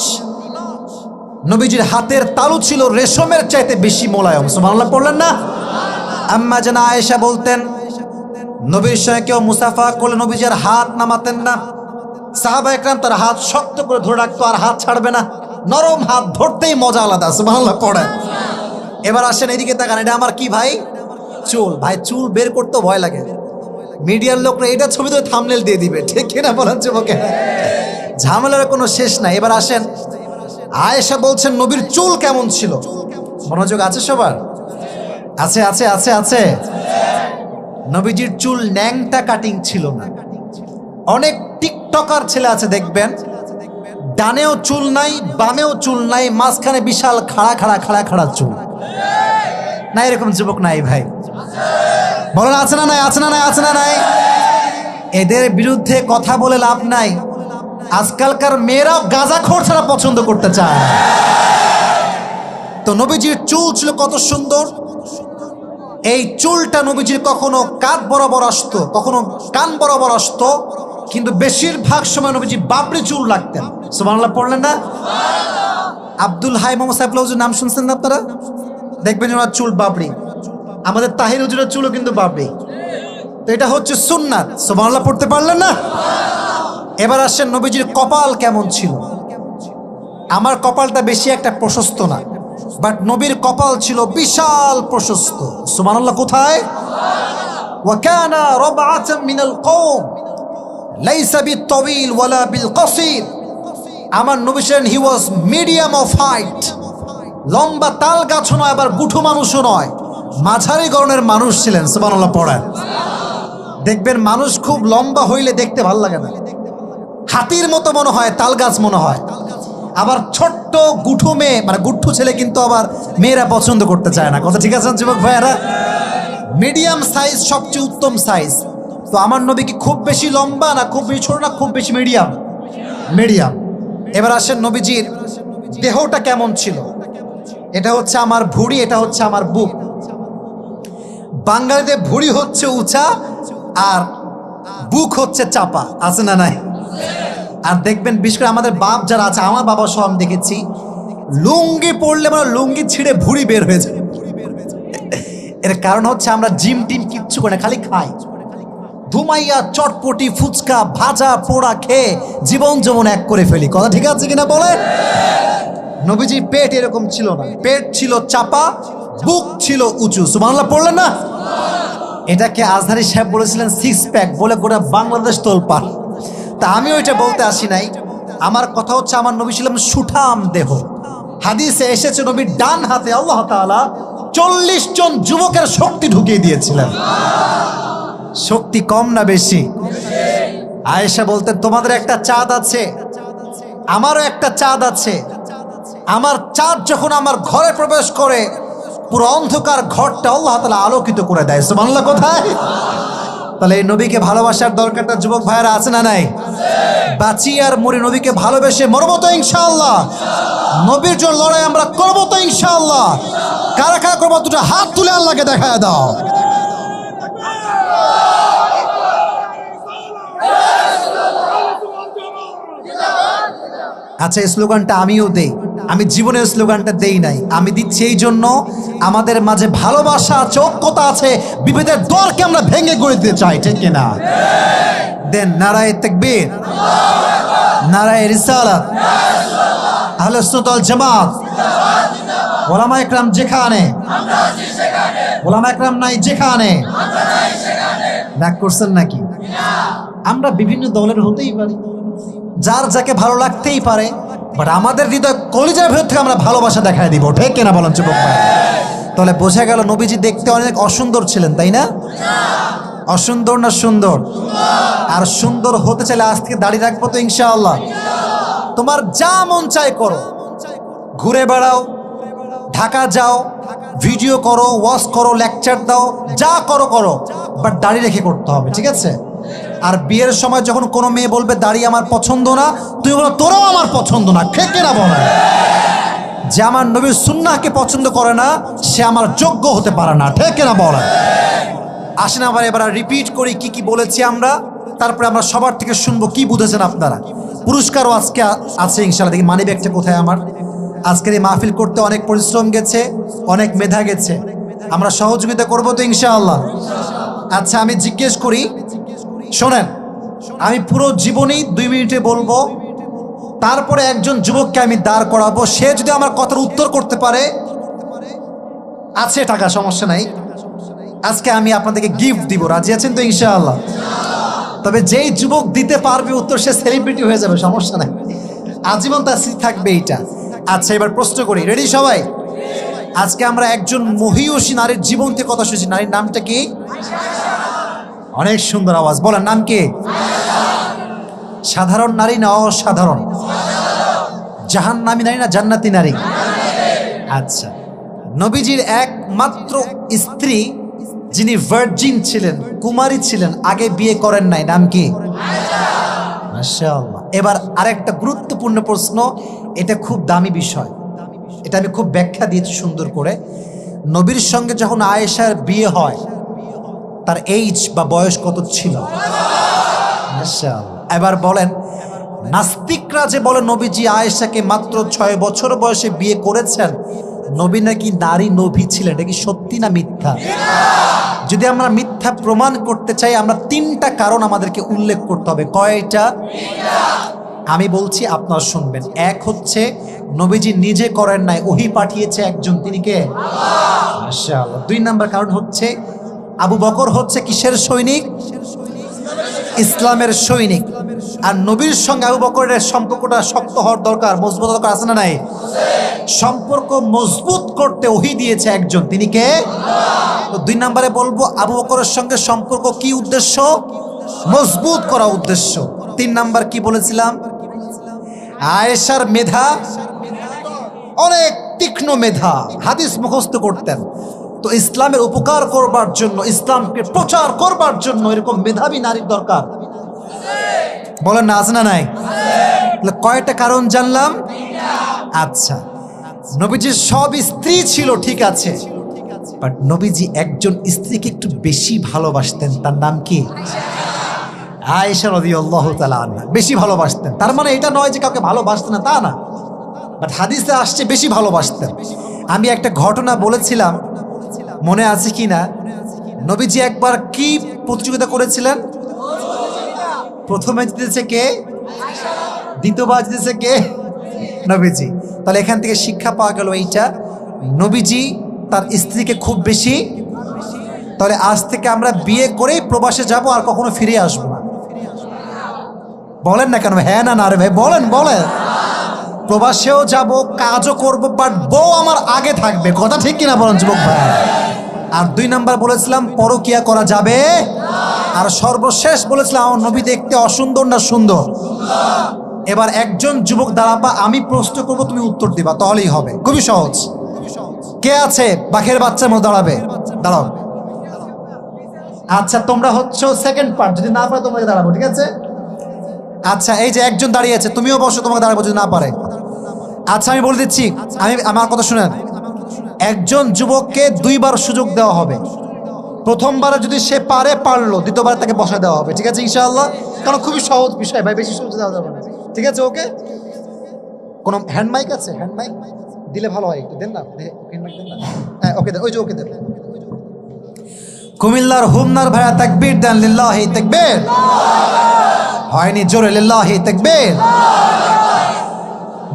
নবীজির হাতের তালু ছিল রেশমের চাইতে বেশি মোলায়েম। সুবহানাল্লাহ পড়লেন না? আম্মা জান আয়েশা বলতেন, নবীর সঙ্গে কেউ মুসাফা করলে নবীজির হাত নামাতেন না। সাহাবা একরাম তার হাত শক্ত করে ধরে রাখতো, আর হাত ছাড়বে না। নরম হাত ধরতেই মজা আলাদা। সুবহানাল্লাহ পড়ে। এবার আসেন এদিকে তাকান, এটা আমার কি ভাই? চুল। ভাই চুল বের করতে ভয় লাগে, মিডিয়ার লোকরা এটা ছবি তো থাম্বনেল দিয়ে দিবে। ঠিক কিনা বলেন যুবকে? ঝামেলার কোনো শেষ নাই। এবার আসেন, আয়েশা বলছেন নবীর চুল কেমন ছিল? মনোযোগ আছে সবার? আছে আছে আছে আছে। নবীজির চুল ন্যাংটা কাটিং ছিল না। অনেক টিকটকার ছেলে আছে দেখবেন, ডানেও চুল নাই, বামেও চুল নাই, মাঝখানে বিশাল খাড়া খাড়া খাড়া খাড়া চুল। না এরকম যুবক নাই ভাই? বলেন আছে না নাই? আছে না নাই? আছে না নাই? এদের বিরুদ্ধে কথা বলে লাভ নাই। আজকালকার মেয়েরাও গাঁজাখোর ছাড়া পছন্দ করতে চায়। তো নবীজির চুল ছিল কত সুন্দর। এই চুলটা নবীজির কখনো কাঁধ বরাবর আসতো, কখনো কান বরাবর আসতো, কিন্তু বেশিরভাগ সময় নবীজি বাবরি চুল রাখতেন। সুবহানাল্লাহ পড়লেন না? আব্দুল হাই মোহাম্মদ সাইফুল্লাহ হুজুর নাম শুনছেন না আপনারা? দেখবেন ওনার চুল বাবরি। আমাদের তাহির হুজুরের চুলও কিন্তু বাবরি। তো এটা হচ্ছে সুন্নাত। সুবহানাল্লাহ পড়তে পারলেন না? এবার আসেন নবীজির কপাল কেমন ছিল। আমার কপালটা বেশি একটা প্রশস্ত না, বাট নবীর কপাল ছিল বিশাল প্রশস্ত। সুবহানাল্লাহ কোথায়? ওয়া কানা রাবআতাম মিনাল কওম লাইসা বিত-তাওয়িল ওয়ালা বিল-কাসীর। আমার নবী ছিলেন হি ওয়াজ মিডিয়াম অফ হাইট। লম্বা তাল গাছও নয়, আবার গুঠু মানুষও নয়, মাঝারি গড়নের মানুষ ছিলেন। সুবহানাল্লাহ পড়েন। দেখবেন মানুষ খুব লম্বা হইলে দেখতে ভালো লাগে না, হাতির মতো মনে হয়, তাল গাছ মনে হয়। আবার ছোট্ট গুঠু মেয়ে, মানে গুঠু ছেলে কিন্তু আবার মেয়েরা পছন্দ করতে চায় না। কথা ঠিক আছে যুবক ভাইয়েরা? মিডিয়াম সাইজ সবচেয়ে উত্তম সাইজ। তো আমার নবী কি খুব বেশি লম্বা না খুব বেশি ছোট না খুব বেশি মিডিয়াম? মিডিয়াম। এবার আসেন নবীজির দেহটা কেমন ছিল। এটা হচ্ছে আমার ভুঁড়ি, এটা হচ্ছে আমার বুক। বাঙালিদের ভুঁড়ি হচ্ছে উঁচা আর বুক হচ্ছে চাপা, আছে না নাই? আর দেখবেন বিশেষ করে আমাদের বাপ যারা আছে, আমার বাবা সব আমি দেখেছি, লুঙ্গি পরলে মানে লুঙ্গি ছিঁড়ে ভুঁড়ি বের হয়ে যায়। এর কারণ হচ্ছে আমরা জিম টিম কিচ্ছু করে না, খালি খাই, ধুমাইয়া চটপটি ফুচকা ভাজা পোড়া খেয়ে জীবন যেমন এক করে ফেলি। কথা ঠিক আছে কিনা বলে? নবীজির পেট এরকম ছিল না, পেট ছিল চাপা, বুক ছিল উঁচু। সুবহানাল্লাহ পড়লেন না? এটাকে আজহারি সাহেব বলেছিলেন সিক্স প্যাক, বলে গোটা বাংলাদেশ তোলপাড়। তা আমি ওইটা বলতে আসি নাই। আমার কথা হচ্ছে আমার নবী ছিলাম সুঠাম দেহ। হাদিসে এসেছে নবীর ডান হাতে আল্লাহ তাআলা 40 জন যুবকের শক্তি ঢুকিয়ে দিয়েছিলেন। শক্তি কম না বেশি? আয়েশা বলতেন তোমাদের একটা চাঁদ আছে, আমারও একটা চাঁদ আছে। আমার চাঁদ যখন আমার ঘরে প্রবেশ করে পুরো অন্ধকার ঘরটা আল্লাহ তাআলা আলোকিত করে দেয়। সুবহানাল্লাহ কোথায়? তাহলে এই নবীকে ভালোবাসার দরকারটা যুবক ভাইয়েরা আছে না নাই? বাঁচি আর মরি নবীকে ভালোবেসে মরবো তো ইনশাআল্লাহ। নবীর জন্য লড়াই আমরা করবো তো ইনশাআল্লাহ। কারা কারা করবো দুটো হাত তুলে আল্লাহকে দেখায় দাও। আচ্ছা এই স্লোগানটা আমিও দেই, আমি জীবনের স্লোগানটা দেই নাই, আমি দিচ্ছি এই জন্য আমাদের মাঝে ভালোবাসা আছে, ঐক্যতা আছে, বিভেদের দরকে আমরা ভেঙে গড়ে দিতে চাই, ঠিক কিনা? দেন নারায়ে তাকবীর, নারায়ে রিসালাত, আহলে সুন্নাত ওয়াল জামাত, ওলামা একরাম যেখানে, ওলামা একরাম নাই যেখানে। রাগ করছেন নাকি? আমরা বিভিন্ন দলের হতেই পারি, যার যাকে ভালো লাগতেই পারে, বাট আমাদের হৃদয় কলিজার ভেতর থেকে আমরা ভালোবাসা দেখায় দিব, ঠিক কিনা বলেন যুবক ভাই? তাহলে বোঝা গেল নবীজি দেখতে অনেক অসুন্দর ছিলেন, তাই না? অসুন্দর না সুন্দর? আর সুন্দর হতে চাইলে আজ থেকে দাড়ি রাখবো তো ইনশাআল্লাহ। তোমার যা মন চায় করো, ঘুরে বেড়াও, ঢাকা যাও, ভিডিও করো, ওয়াচ করো, লেকচার দাও, যা করো করো, বাট দাড়ি রেখে করতে হবে, ঠিক আছে? আর বিয়ের সময় যখন কোনো মেয়ে বলবে দাড়ি আমার পছন্দ না, তুই বলো তোরাও আমার পছন্দ না, ঠিক না বলে? যে আমার নবীর সুন্নাহকে পছন্দ করে না সে আমার যোগ্য হতে পারে না, ঠিক না বলে? আসেন আবার এবার রিপিট করি কি কি বলেছি আমরা, তারপরে আমরা সবার থেকে শুনবো কি বুঝেছেন আপনারা। পুরস্কারও আজকে আছে ইনশাআল্লাহ। দেখি মানি ব্যাগটা কোথায় আমার। আজকের এই মাহফিল করতে অনেক পরিশ্রম গেছে, অনেক মেধা গেছে, আমরা সহযোগিতা করবো তো ইনশাআল্লাহ। আচ্ছা আমি জিজ্ঞেস করি, শোনেন, আমি পুরো জীবনী 2 মিনিটে বলবো, তারপরে একজন যুবককে আমি দাঁড় করাবো, সে যদি আমার কথার উত্তর করতে পারে আছে টাকা, সমস্যা নাই, আজকে আমি আপনাদেরকে গিফট দিব। রাজি আছেন তো ইনশাআল্লাহ? তবে যেই যুবক দিতে পারবে উত্তর সে সেলিব্রিটি হয়ে যাবে, সমস্যা নাই, আজীবন তার স্মৃতি থাকবে এইটা। আচ্ছা এবার প্রশ্ন করি, রেডি সবাই? আজকে আমরা একজন মহিয়সী নারীর জীবন থেকে কথা শুনছি। নারীর নামটা কি? অনেক সুন্দর আওয়াজ, বলেন নাম কি? সাধারণ নারী না অসাধারণ? জাহান্নামী নারী না জান্নাতি নারী? আচ্ছা, নবীজির একমাত্র স্ত্রী যিনি ভার্জিন ছিলেন, কুমারী ছিলেন, আগে বিয়ে করেন নাই, নাম কি? মাশাআল্লাহ। এবার আরেকটা গুরুত্বপূর্ণ প্রশ্ন, এটা খুব দামি বিষয়, এটা আমি খুব ব্যাখ্যা দিয়েছি সুন্দর করে। নবীর সঙ্গে যখন আয়েশার বিয়ে হয় তার এইজ বা বয়স কত ছিল? মাশাআল্লাহ। এবার বলেন, নাস্তিকরা যে বলে নবীজি আয়েশাকে মাত্র 6 বছর বয়সে বিয়ে করেছেন, নবী নাকি নারী নবী ছিলেন, এটা কি সত্যি না মিথ্যা? যদি আমরা মিথ্যা প্রমাণ করতে চাই, আমরা 3টা কারণ আমাদেরকে উল্লেখ করতে হবে। কয়টা? আমি বলছি, আপনারা শুনবেন। এক হচ্ছে নবীজি নিজে করেন নাই, ওহী পাঠিয়েছে একজন, তিনি কে? মাশাআল্লাহ। 2 নম্বর কারণ হচ্ছে আবু বকর হচ্ছে কিসের সৈনিক? ইসলামের সৈনিক। আর নবীর সঙ্গে আবু বকরের সম্পর্কটা শক্ত হওয়ার দরকার, মজবুত দরকার, আছে না নাই? সম্পর্ক মজবুত করতে ওহী দিয়েছে একজন, তিনি কে? তো 2 নম্বরে বলবো, আবু বকরের সঙ্গে সম্পর্ক কি উদ্দেশ্য? মজবুত করা উদ্দেশ্য। 3 নাম্বার কি বলেছিলাম? আয়েশার মেধা, অনেক তীক্ষ্ণ মেধা, হাদিস মুখস্থ করতেন। তো ইসলামের উপকার করবার জন্য, ইসলামকে প্রচার করবার জন্য এরকম মেধাবী নারীর দরকার। বলেন না, আছে না নাই? কয়টা কারণ জানলাম? আচ্ছা, নবীজির সব স্ত্রী ছিল, ঠিক আছে, বাট নবীজি একজন স্ত্রীকে একটু বেশি ভালোবাসতেন, তার নাম কি? আয়েশা রাদিয়াল্লাহু তাআলা আনহা। বেশি ভালোবাসতেন, তার মানে এটা নয় যে কাউকে ভালোবাসতেন না, তা না, বাট হাদিসে আসছে বেশি ভালোবাসতেন। আমি একটা ঘটনা বলেছিলাম, মনে আছে কি না? নবীজি একবার কি প্রতিযোগিতা করেছিলেন? প্রথমে জিতেছে কে? দ্বিতীয়বার জিতেছে কে? নবীজি। তাহলে এখান থেকে শিক্ষা পাওয়া গেল এইটা, নবীজি তার স্ত্রীকে খুব বেশি। তাহলে আজ থেকে আমরা বিয়ে করেই প্রবাসে যাব, আর কখনো ফিরে আসবো না। বলেন না কেন? হ্যাঁ না না রে ভাই, বলেন বলেন। প্রবাসেও যাব, কাজও করবো, বাট বউ আমার আগে থাকবে। কথা ঠিক কিনা বলেন যুবক ভাই? আর 2 নাম্বার বলেছিলাম, পরকিয়া করা যাবে। আর সর্বশেষ বলেছিলাম, আমার নবী দেখতে অসুন্দর না সুন্দর? এবার একজন যুবক দাঁড়াবা, আমি প্রশ্ন করবো, তুমি উত্তর দিবা, তাহলেই হবে। খুবই সহজ। কে আছে বাঘের বাচ্চার মতো দাঁড়াবে? দাঁড়াও। আচ্ছা, তোমরা হচ্ছে সেকেন্ড পার্ট, যদি না পারে তোমাকে দাঁড়াবো, ঠিক আছে? আচ্ছা, এই যে একজন দাঁড়িয়ে আছে, তুমিও বসো, তোমাকে দাঁড়াবো যদি না পারে। আচ্ছা, আমি বলে দিচ্ছি, আমার কথা শুনেন। একজন যুবককে 2 বার সুযোগ দেওয়া হবে। প্রথমবারে যদি সে পারলো, দ্বিতীয়বার তাকে বসা দেওয়া হবে, ঠিক আছে ইনশাআল্লাহ? কারণ খুবই সহজ বিষয় ভাই, বেশি সহজ দেওয়া যাবে না, ঠিক আছে? ওকে, কোন হ্যান্ড মাইক আছে? হ্যান্ড মাইক দিলে ভালো হয়, একটু দেন না, হ্যান্ড মাইক দেন না। হ্যাঁ, ওকে দেন, ওই যে ওকে দেন। কুমিল্লার হুমনার ভাইয়া তাকবীর দেন, লিল্লাহি তাকবীর। হয়নি, জোরে লিল্লাহি তাকবীর।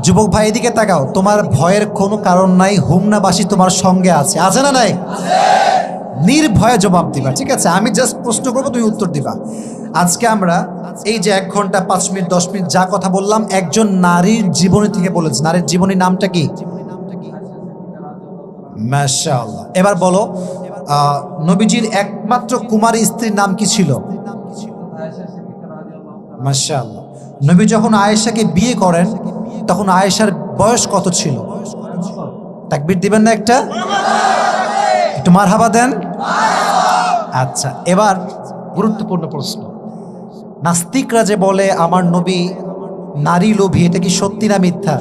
যুবক ভাই এদিকে তাকাও, তোমার ভয়ের কোনো কারণ নাই, হুমনাবাসী তোমার সঙ্গে আছে, আছে না নাই? নির্ভয়ে জবাব দিবা, ঠিক আছে? আমি জাস্ট প্রশ্ন করবো, তুমি উত্তর দিবা। আজকে আমরা এই যে 1 ঘন্টা 5 মিনিট 10 মিনিট যা কথা বললাম, একজন নারীর জীবনী থেকে বলেছি। নারীর জীবনীর নামটা কি? মাশাআল্লাহ। এবার বলো, নবীজির একমাত্র কুমারী স্ত্রীর নাম কি ছিল? মাশাআল্লাহ। নবী যখন আয়েশাকে বিয়ে করেন, তখন আয়েশার বয়স কত ছিল? তাকবীর দিবেন না একটা? একটু মারহাবা দেন। আচ্ছা, এবার গুরুত্বপূর্ণ প্রশ্ন, নাস্তিকরা যে বলে আমার নবী নারী লোভী, এটা কি সত্যি না মিথ্যা?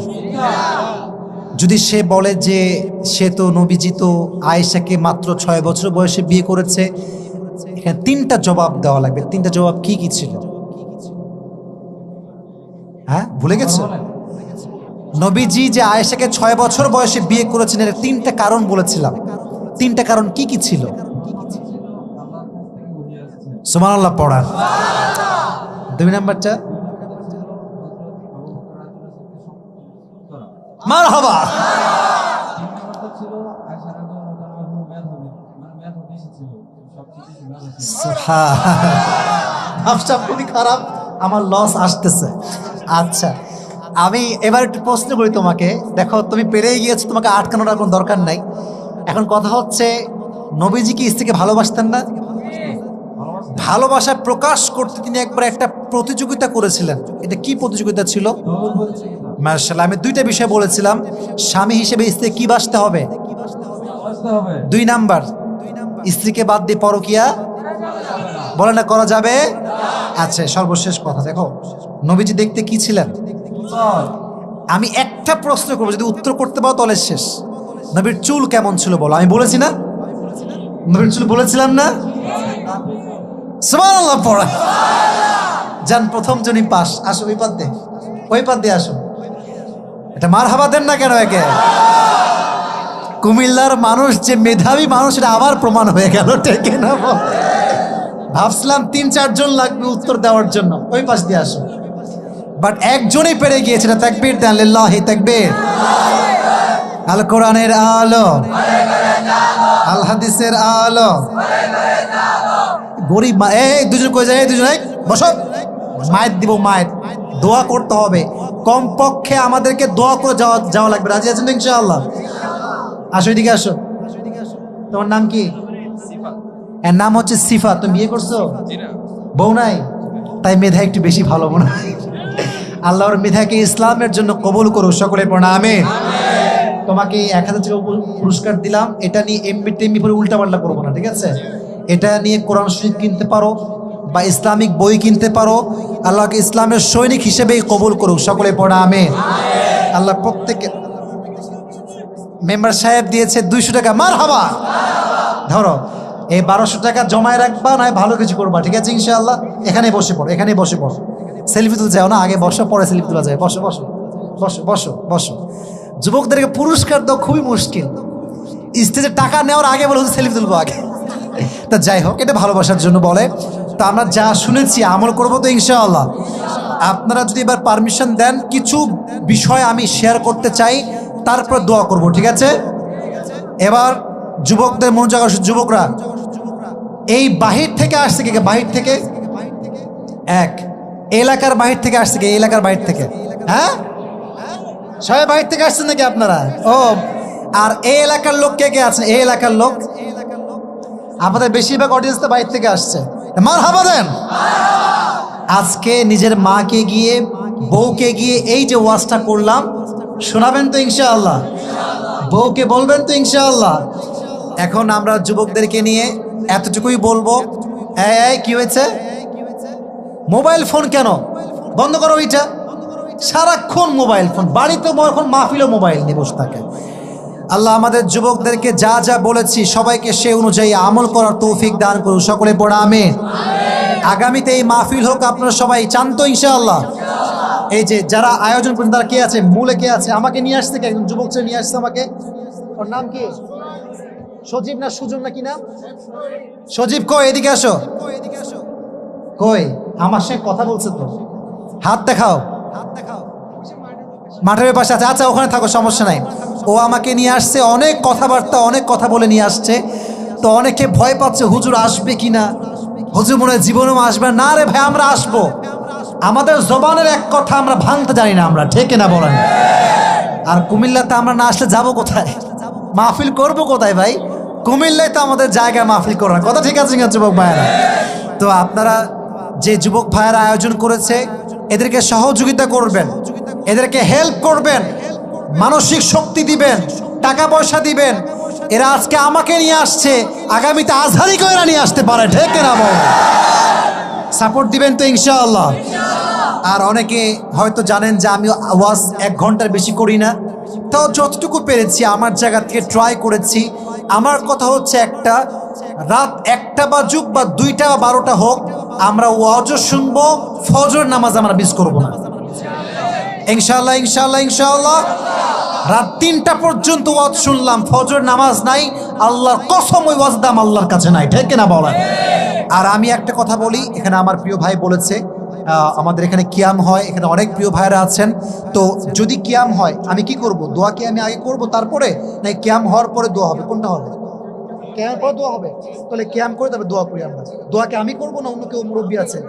যদি সে বলে যে সে তো নবীজি তো আয়েশাকে মাত্র 6 বছর বয়সে বিয়ে করেছে, এখানে 3টা জবাব দেওয়া লাগবে। 3টা জবাব কি কি ছিল? হ্যাঁ, ভুলে গেছো? নবীজি যে আয়েশাকে 6 বছর বয়সে বিয়ে করেছেন, এর 3টা কারণ বলেছিলাম। 3টা কারণ কি কি ছিল? সুবহানাল্লাহ পড়ান। 2 নাম্বারটা? মারহাবা। খুবই খারাপ, আমার লস আসতেছে। আচ্ছা, আমি এবার একটু প্রশ্ন করি তোমাকে। দেখো, তুমি পেরেই গিয়েছো, তোমাকে আটকানোর কোনো দরকার নাই। এখন কথা হচ্ছে, নবীজি কি স্ত্রীকে ভালোবাসতেন না? ভালোবাসা প্রকাশ করতে তিনি একবার একটা প্রতিযোগিতা করেছিলেন। এটা কি প্রতিযোগিতা ছিল? মাশাআল্লাহ, আমি দুইটা বিষয় বলেছিলাম। স্বামী হিসেবে স্ত্রী কি বাসতে হবে? 2 নাম্বার, স্ত্রীকে বাদ দিয়ে পরকিয়া বলে না করা যাবে। আচ্ছা, সর্বশেষ কথা, দেখো নবীজি দেখতে কি ছিলেন? আমি একটা প্রশ্ন করবো, যদি উত্তর করতে পারো তাহলে শেষ। নবীর চুল কেমন ছিল বলো? আমি বলেছি না নবীর চুল? বলেছিলাম না? সুবহানাল্লাহ পড়া। যান, প্রথম জনই পাস। আসো ওই পাত দিয়ে আসো। এটা মারহাবা দেন না কেন একে? কুমিল্লার মানুষ যে মেধাবী মানুষ, এটা আবার প্রমাণ হয়ে গেল, ঠিক না? ভাবছিলাম 3-4 জন লাগবে উত্তর দেওয়ার জন্য। ওই পাশ দিয়ে আসো। বাট একজনই পেরে গিয়েছে। তাকবীর দেন, লিল্লাহি তাকবীর। আল কোরআনের আলো, আল হাদিসের আলো। গরিব মা, এই দুজন কই যায়? দুজন বসো, মায়ের দিব, মায়ের দোয়া করতে হবে। কমপক্ষে আমাদেরকে দোয়া করে যাওয়া লাগবে। রাজি আছেন ইনশাআল্লাহ? আসো, এদিকে আসো। তোমার নাম কি? এর নাম হচ্ছে সিফা। তুমি বিয়ে করছো? বউ নাই? তাই মেধা একটু বেশি ভালো মনে হয়। আল্লাহর মেধাকে ইসলামের জন্য কবুল করো। সকলে পড়া আমিন। তোমাকে 1000 টাকা পুরস্কার দিলাম। এটা নিয়ে এমবি পরে উল্টাপাল্টা করবো না, ঠিক আছে? এটা নিয়ে কোরআন শরীফ কিনতে পারো বা ইসলামিক বই কিনতে পারো। আল্লাহকে ইসলামের সৈনিক হিসেবেই কবুল করুক। সকলে পড়া আমিন। আল্লাহ প্রত্যেকে। মেম্বার সাহেব দিয়েছে 200 টাকা। মারহাবা। ধরো, এই 1200 টাকা জমায় রাখবা, নয় ভালো কিছু করবা, ঠিক আছে ইনশাআল্লাহ? এখানে বসে পড়ো। সেলফি তুলতে যাও না, আগে বসো, পরে সেলফি তোলা যায়। বসো। যুবকদেরকে পুরস্কার দাও খুবই মুশকিল। স্টেজে টাকা নেওয়ার আগে বলে সেলফি তুলবো আগে। তা যাই হোক, এটা ভালোবাসার জন্য বলে। তো আমরা যা শুনেছি আমল করবো তো ইনশাআল্লাহ। আপনারা যদি এবার পারমিশন দেন, কিছু বিষয় আমি শেয়ার করতে চাই, তারপর দোয়া করব, ঠিক আছে? এবার যুবকদের মনোযোগ আসুন। যুবকরা এই বাহির থেকে আসছে কে? বাহির থেকে এক এলাকার বাহির থেকে আসছে কে? এলাকার বাহির থেকে? হ্যাঁ, সবাই বাহির থেকে আসছেন নাকি আপনারা? ও, আর এই এলাকার লোক কে কে আছেন? এই এলাকার লোক আমাদের বেশিরভাগ অডিয়েন্স তো বাহির থেকে আসছে। মারহাবা দেন। আজকে নিজের মাকে গিয়ে, বউকে গিয়ে এই যে ওয়াজটা করলাম, শোনাবেন তো ইনশাআল্লাহ? বউকে বলবেন তো ইনশাআল্লাহ? এখন আমরা যুবকদেরকে নিয়ে এতটুকুই বলবো। এই কি হয়েছে? মোবাইল ফোন কেন বন্ধ করো? ওইটা সারাক্ষণ মোবাইল ফোন, বাড়িতে এখন মাহফিলও মোবাইল নিয়ে বসে থাকে। আল্লাহ আমাদের যুবকদেরকে যা যা বলেছি সবাইকে সে অনুযায়ী আমল করার তৌফিক দান করুন। সকলে পড়া আমিন। আগামীতে এই মাহফিল হোক, আপনারা সবাই চান তো ইনশাআল্লাহ? এই যে যারা আয়োজন করেন তারা কে আছে? মূলে কে আছে? আমাকে নিয়ে আসছে কে? একজন যুবক নিয়ে আসছে আমাকে। ওর নাম কি? সজীব না সুজন না কি নাম? সজীব কই? এদিকে আসো। কই? আমার সঙ্গে কথা বলছে তো, হাত দেখাও। মাঠের পাশে আছে। আচ্ছা, ওখানে থাকো, সমস্যা নাই। ও আমাকে নিয়ে আসছে, অনেক কথাবার্তা, অনেক কথা বলে নিয়ে আসছে। তো অনেকে ভয় পাচ্ছে, হুজুর আসবে কিনা, হুজুর মনে হয় জীবনেও আসবে না। রে ভাই, আমরা আসবো। আমাদের জবানের এক কথা আমরা ভাঙতে জানি না, আমরা ঠিক না বলেন? আর কুমিল্লাতে আমরা না আসলে যাবো কোথায়? মাহফিল করবো কোথায় ভাই? কুমিল্লায় তো আমাদের জায়গায় মাহফিল করার কথা, ঠিক আছে যুবক ভাইয়েরা? তো আপনারা যে যুবক ভাইয়েরা আয়োজন করেছে, এদেরকে সহযোগিতা করবেন, এদেরকে হেল্প করবেন, মানসিক শক্তি দিবেন, টাকা পয়সা দিবেন। এরা আজকে আমাকে নিয়ে আসছে, আগামীতে আজহারিকেও এরা নিয়ে আসতে পারে, ঠিক না বল? সাপোর্ট দিবেন তো ইনশাআল্লাহ? আর অনেকে হয়তো জানেন যে আমি ওয়াজ 1 ঘন্টার বেশি করি না, তো যতটুকু পেরেছি আমার জায়গা থেকে ট্রাই করেছি। আমার কথা হচ্ছে একটা, রাত 1টা বাজুক বা 2টা বা 12টা হোক, আমরা ওয়াজও শুনবো, ফজর নামাজ আমরা মিস করবো না ইনশাআল্লাহ। ইনশাআল্লাহ রাত 3টা পর্যন্ত ওয়াজ শুনলাম, ফজর নামাজ নাই, আল্লাহর কসম ওই ওয়াজ দাম আল্লাহর কাছে নাই, ঠিক না বলেন? আর আমি একটা কথা বলি, এখানে আমার প্রিয় ভাই বলেছে আমাদের এখানে কিয়াম হয়, এখানে অনেক প্রিয় ভাইরা আছেন। তো যদি কিয়াম হয় আমি কি করব? দোয়া কি আমি আগে করব তারপরে, না কিয়াম হওয়ার পরে দোয়া হবে? কোনটা হবে? কিয়ামের পরে দোয়া হবে? তাহলে কিয়াম করে তবে দোয়া করি আমরা। দোয়া কি আমি করবো না অন্য কেউ মুরব্বী আছে?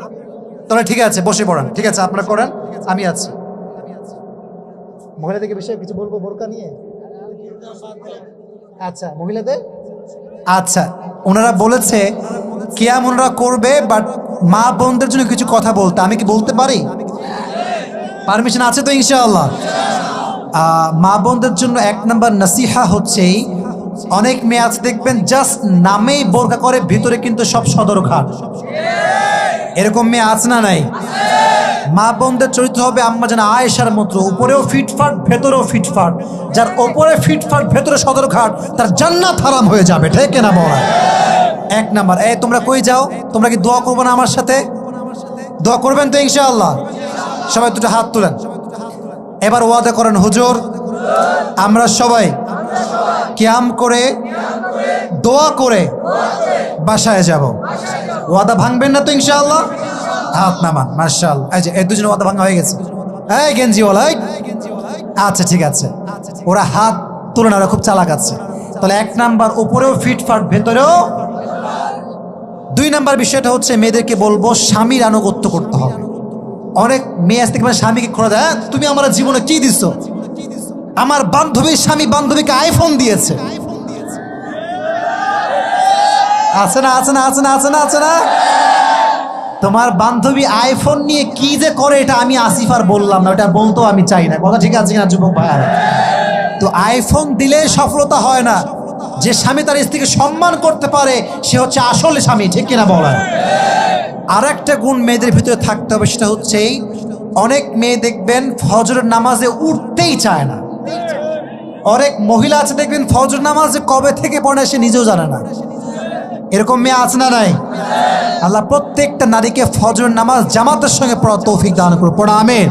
তাহলে ঠিক আছে, বসে পড়ান। ঠিক আছে, আপনারা করেন, আমি আছি। মহিলাদেরকে বিষয়ে কিছু বলবো বোরকা নিয়ে। আচ্ছা মহিলাদের, আচ্ছা ওনারা বলেছে কিয়াম ওনারা করবে, বাট মা বোনদের জন্য কিছু কথা বলতে, আমি কি বলতে পারি? পারমিশন আছে তো ইনশাআল্লাহ? মা বোনদের জন্য এক নাম্বার নসিহা হচ্ছে, অনেক মেয়ে আছে দেখবেন জাস্ট নামেই বোরকা করে, ভিতরে কিন্তু সব সদরঘাট। এরকম মেয়ে আছে না নাই? মা বোনদের চরিত্র হবে আম্মা যেন আয়েশার মতো, উপরেও ফিটফাট ভেতরেও ফিটফাট। যার উপরে ফিটফাট ভেতরে সদরঘাট, তার জান্নাত হারাম হয়ে যাবে, ঠিক না বলা? এক নাম্বার। এই তোমরা কই যাও? তোমরা কি দোয়া করবে না আমার সাথে? দোয়া করবেন তো ইনশাআল্লাহ? সবাই দুটো হাত তুলেন, এবার ওয়াদা করেন, হুজুর আমরা সবাই কিয়াম করে দোয়া করে বাসায় যাব। ওয়াদা ভাঙবেন না তো ইনশাআল্লাহ? হাত নামান। মাশাআল্লাহ, এই যে এই দুজন ওয়াদা ভাঙা হয়ে গেছে। এই গেঞ্জিওয়ালা, আচ্ছা ঠিক আছে, ওরা হাত তুলে না, ওরা খুব চালাক আছে। তাহলে এক নাম্বার উপরেও ফিটফাট ভেতরেও। দুই নাম্বার বিষয়টা হচ্ছে মেয়েদেরকে বলবো স্বামীর আনুগত্য করতে হবে। অনেক মেয়ে আসতে পারে স্বামীকে খোঁড়া দেয়, তুমি আমার জীবনে কি দিছো? আমার বান্ধবীর স্বামী বান্ধবীকে আইফোন দিয়েছে। আছে না আছে না আছে না আছে না আছে না? তোমার বান্ধবী আইফোন নিয়ে কি যে করে এটা আমি আসিফ আর বললাম না, ওটা বলতেও আমি চাই না। কথা ঠিক আছে কিনা যুবক ভাইয়ারা? তো আইফোন দিলে সফলতা হয় না। যে স্বামী তার স্ত্রীকে সম্মান করতে পারে সে হচ্ছে আসলে স্বামী, ঠিক কিনা বলা? আর একটা গুণ মেয়েদের ভিতরে থাকতে হবে, সেটা হচ্ছে অনেক মেয়ে দেখবেন ফজরের নামাজে উঠতেই চায় না। অনেক মহিলা আছে দেখবেন ফজর নামাজে কবে থেকে পড়ে সে নিজেও জানে না। এরকম মেয়ে আছে না নাই? আল্লাহ প্রত্যেকটা নারীকে ফজর নামাজ জামাতের সঙ্গে পড়ার তৌফিক দান করুন, পড়া আমিন।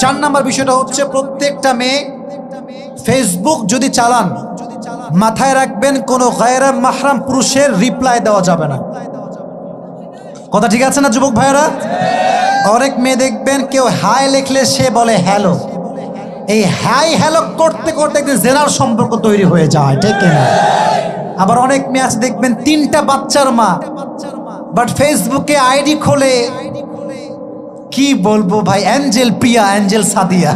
4 নাম্বার বিষয়টা হচ্ছে প্রত্যেকটা মেয়ে ফেসবুক যদি চালান, মাথায় রাখবেন কোনো গায়রা মাহরাম পুরুষের রিপ্লাই দেওয়া যাবে না। কথা ঠিক আছে না যুবক ভাইয়েরা? অনেক মেয়ে দেখবেন কেউ হাই লিখলে সে বলে হ্যালো। এই হাই হ্যালো করতে করতে একদিন জেনার সম্পর্ক তৈরি হয়ে যায়, ঠিক কিনা? আবার অনেক মেয়ে আছে দেখবেন 3টা বাচ্চার মা, বাট ফেসবুকে আইডি খোলে, কি বলবো ভাই, অ্যাঞ্জেল প্রিয়া, অ্যাঞ্জেল সাদিয়া।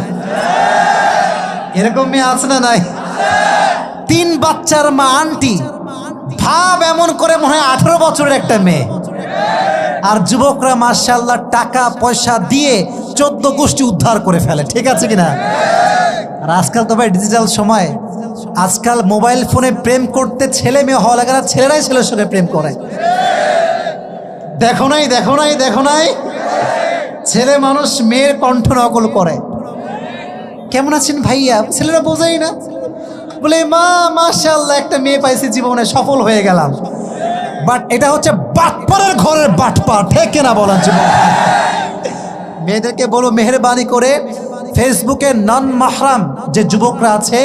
এরকম মেয়ে আছে না নাই? 3 বাচ্চার মা আন্টি, ভাব এমন করে মনে হয় 18 বছরের একটা মেয়ে। আর যুবকরা মাশাআল্লাহ টাকা পয়সা দিয়ে 14 গোষ্ঠী উদ্ধার করে ফেলে, ঠিক আছে কিনা? আর আজকাল তো ভাই ডিজিটাল সময়, আজকাল মোবাইল ফোনে প্রেম করতে ছেলে মেয়ে হওয়া লাগে না, ছেলেরাই ছেলের সঙ্গে প্রেম করে। দেখো নাই দেখো নাই দেখো নাই? ছেলে মানুষ মেয়ের কণ্ঠ নকল করে। কেমন আছেন ভাইয়া? ছেলেরা বোঝাই না, বলে মা মাশাআল্লাহ একটা মেয়ে পাইছি, জীবনে সফল হয়ে গেলাম। বাট এটা হচ্ছে বাটপারের ঘরের বাটপার, ঠিক কিনা বলেন যুবক? মেয়েদেরকে বলো মেহেরবানি করে ফেসবুকে নন মাহরাম যে যুবকরা আছে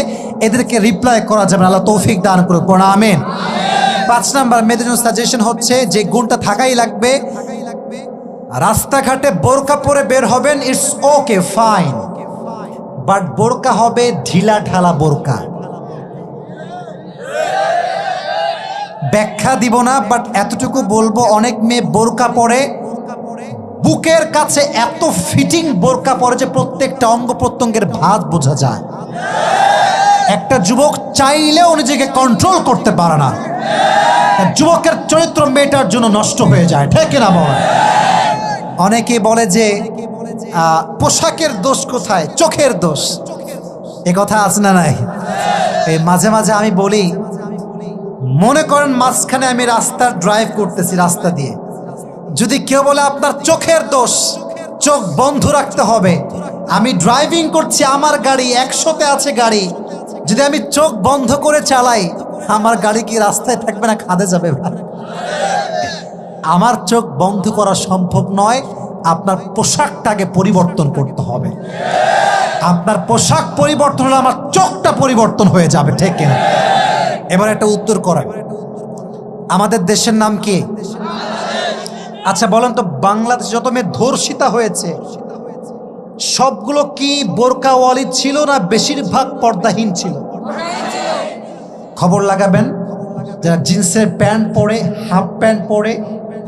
এদেরকে রিপ্লাই করা যাবে না। আল্লাহ তৌফিক দান করুক, পড়া আমিন। 5 নাম্বার মেয়েদের জন্য সাজেশন হচ্ছে, যে গুণটা থাকাই লাগবে, রাস্তাঘাটে বোরকা পরে বের হবেন, ইটস ওকে ফাইন, বাট বোরকা হবে ঢিলা ঢালা বোরকা। ব্যাখ্যা দিব না, বাট এতটুকু বলবো, অনেক মেয়ে বোরকা পরে বুকের কাছে এত ফিটিং বোরকা পরে যে প্রত্যেকটা অঙ্গ প্রত্যঙ্গের ভাঁজ বোঝা যায়। একটা যুবক চাইলেও নিজেকে কন্ট্রোল করতে পারে না। যুবকের চরিত্র মেয়েটার জন্য নষ্ট হয়ে যায়, ঠিক কিনা বল? অনেকে বলে যে পোশাকের দোষ কোথায়, চোখের দোষ। এ কথা আছে না নাই? এই মাঝে মাঝে আমি বলি, মনে করেন মাঝখানে আমি রাস্তা ড্রাইভ করতেছি, রাস্তা দিয়ে যদি কেউ বলে আপনার চোখের দোষ, চোখ বন্ধ রাখতে হবে। আমি ড্রাইভিং করছি, আমার গাড়ি 100-তে আছে গাড়ি, যদি আমি চোখ বন্ধ করে চালাই, আমার গাড়ি কি রাস্তায় থাকবে না খাদে যাবে? আমার চোখ বন্ধ করা সম্ভব নয়। আপনার পোশাকটাকে পরিবর্তন করতে হবে। আপনার পোশাক পরিবর্তন হলে আমার চোখটা পরিবর্তন হয়ে যাবে, ঠিক কিনা? এবার একটা উত্তর করেন, আমাদের দেশের নাম কি? আচ্ছা বলেন তো, বাংলাদেশ যত মেয়ে ধর্ষিতা হয়েছে সবগুলো কি বোরকাওয়ালি ছিল না বেশিরভাগ পর্দাহীন ছিল? খবর লাগাবেন, যারা জিন্সের প্যান্ট পরে, হাফ প্যান্ট পরে,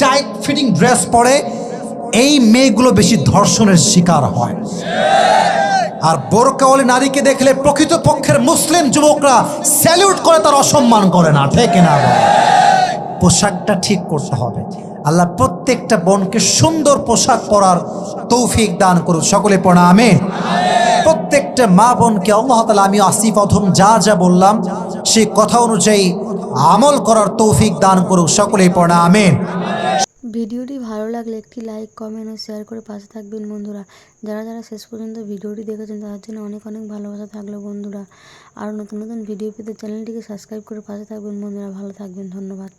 টাইট ফিটিং ড্রেস পরে, এই মেয়েগুলো বেশি ধর্ষণের শিকার হয়। আর বোরকাওয়ালী নারীকে দেখলে প্রকৃতপক্ষের মুসলিম যুবকরা স্যালিউট করে, তার অসম্মান করে না, ঠিক না? পোশাকটা ঠিক করতে হবে। আল্লাহ প্রত্যেকটা বোনকে সুন্দর পোশাক পরার তৌফিক দান করুন, সকলে পড়া আমিন। প্রত্যেকটা মা বোনকে আল্লাহ তাআলা আমি আসিফ অথম যা যা বললাম সেই কথা অনুযায়ী আমল করার তৌফিক দান করুক, সকলেই পড়া আমিন। ভিডিওটি ভালো লাগলে একটি লাইক, কমেন্ট ও শেয়ার করে পাশে থাকবেন বন্ধুরা। যারা যারা শেষ পর্যন্ত ভিডিওটি দেখেছেন তাদের জন্য অনেক অনেক ভালোবাসা থাকলো বন্ধুরা। আরও নতুন নতুন ভিডিও পেতে চ্যানেলটিকে সাবস্ক্রাইব করে পাশে থাকবেন বন্ধুরা। ভালো থাকবেন, ধন্যবাদ।